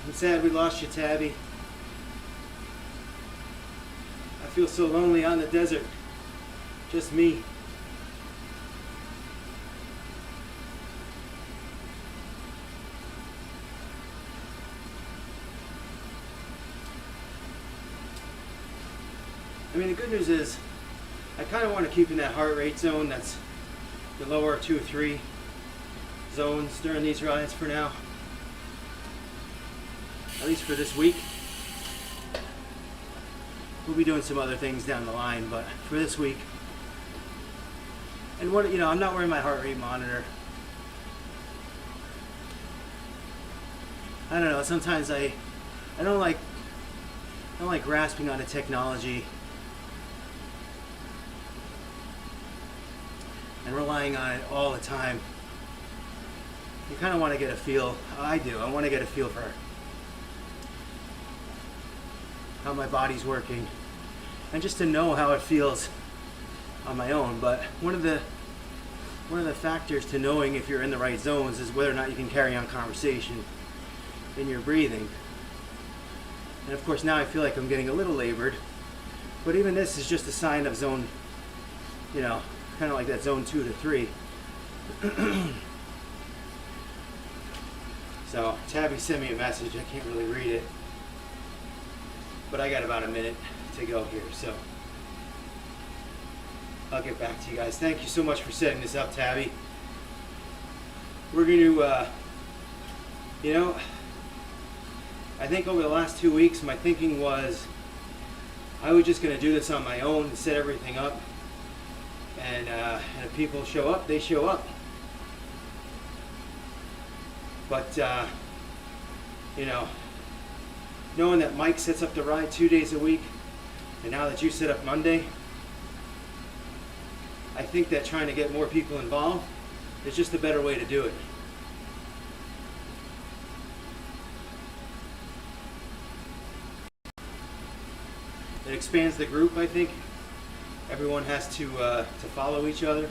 A: I'm sad we lost you, Tabby. I feel so lonely out in the desert. Just me. I mean, the good news is I kind of want to keep in that heart rate zone that's the lower 2 or 3 zones during these rides for now. At least for this week. We'll be doing some other things down the line, but for this week. And I'm not wearing my heart rate monitor. I don't know, sometimes I don't like grasping onto technology and relying on it all the time. You kind of want to get a feel. I do. I want to get a feel for how my body's working, and just to know how it feels on my own. But one of the factors to knowing if you're in the right zones is whether or not you can carry on conversation in your breathing. And of course now I feel like I'm getting a little labored, but even this is just a sign of zone, kind of like that zone 2 to 3. So Tabby sent me a message, I can't really read it, but I got about a minute to go here, so I'll get back to you guys. Thank you so much for setting this up, Tabby. We're going to, I think over the last 2 weeks, my thinking was I was just going to do this on my own and set everything up. And if people show up, they show up. But, knowing that Mike sets up the ride 2 days a week, and now that you set up Monday, I think that trying to get more people involved is just a better way to do it. It expands the group, I think. Everyone has to follow each other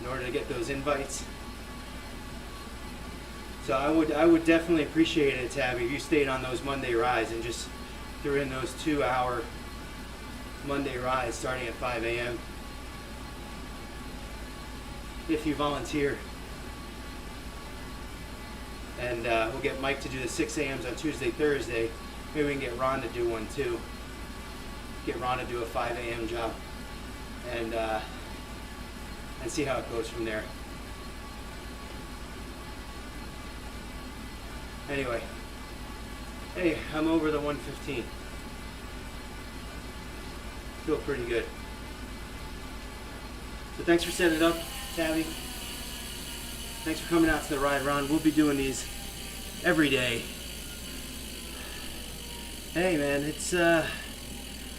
A: in order to get those invites. So I would definitely appreciate it, Tabby, if you stayed on those Monday rides and just threw in those 2-hour Monday rides starting at 5 a.m. if you volunteer. And we'll get Mike to do the 6 a.m.s on Tuesday, Thursday. Maybe we can get Ron to do one too. Get Ron to do a 5 a.m. job. And see how it goes from there. Anyway, hey, I'm over the 115. Feel pretty good. So thanks for setting it up, Tabby. Thanks for coming out to the ride, Ron. We'll be doing these every day. Hey, man, it's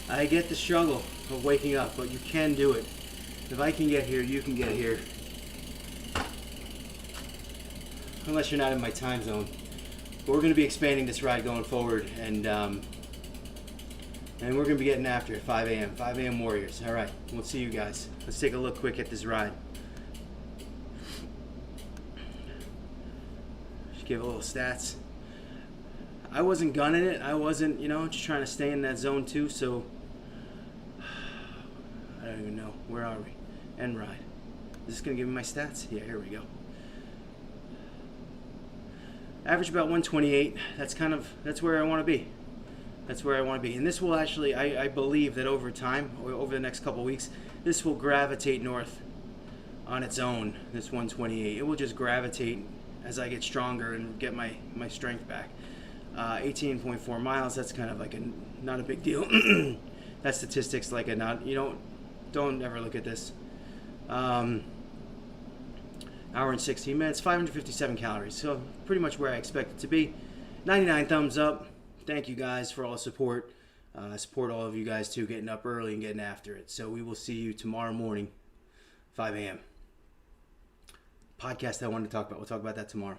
A: I get the struggle of waking up, but you can do it. If I can get here, you can get here. Unless you're not in my time zone. But we're going to be expanding this ride going forward, and we're going to be getting after it. 5 a.m. 5 a.m. Warriors. All right, we'll see you guys. Let's take a look quick at this ride. Just give a little stats. I wasn't gunning it. I wasn't, just trying to stay in that zone too. So I don't even know. Where are we? End ride. Is this going to give me my stats? Yeah, here we go. Average about 128. That's where I want to be. That's where I want to be. And this will actually, I believe that over time, or over the next couple of weeks, this will gravitate north on its own, this 128. It will just gravitate as I get stronger and get my strength back. 18.4 miles, that's kind of like not a big deal. That statistic's like don't ever look at this. Hour and 16 minutes, 557 calories. So pretty much where I expect it to be. 99 thumbs up. Thank you guys for all the support. Support all of you guys too, getting up early and getting after it. So we will see you tomorrow morning, 5 a.m. Podcast I wanted to talk about. We'll talk about that tomorrow.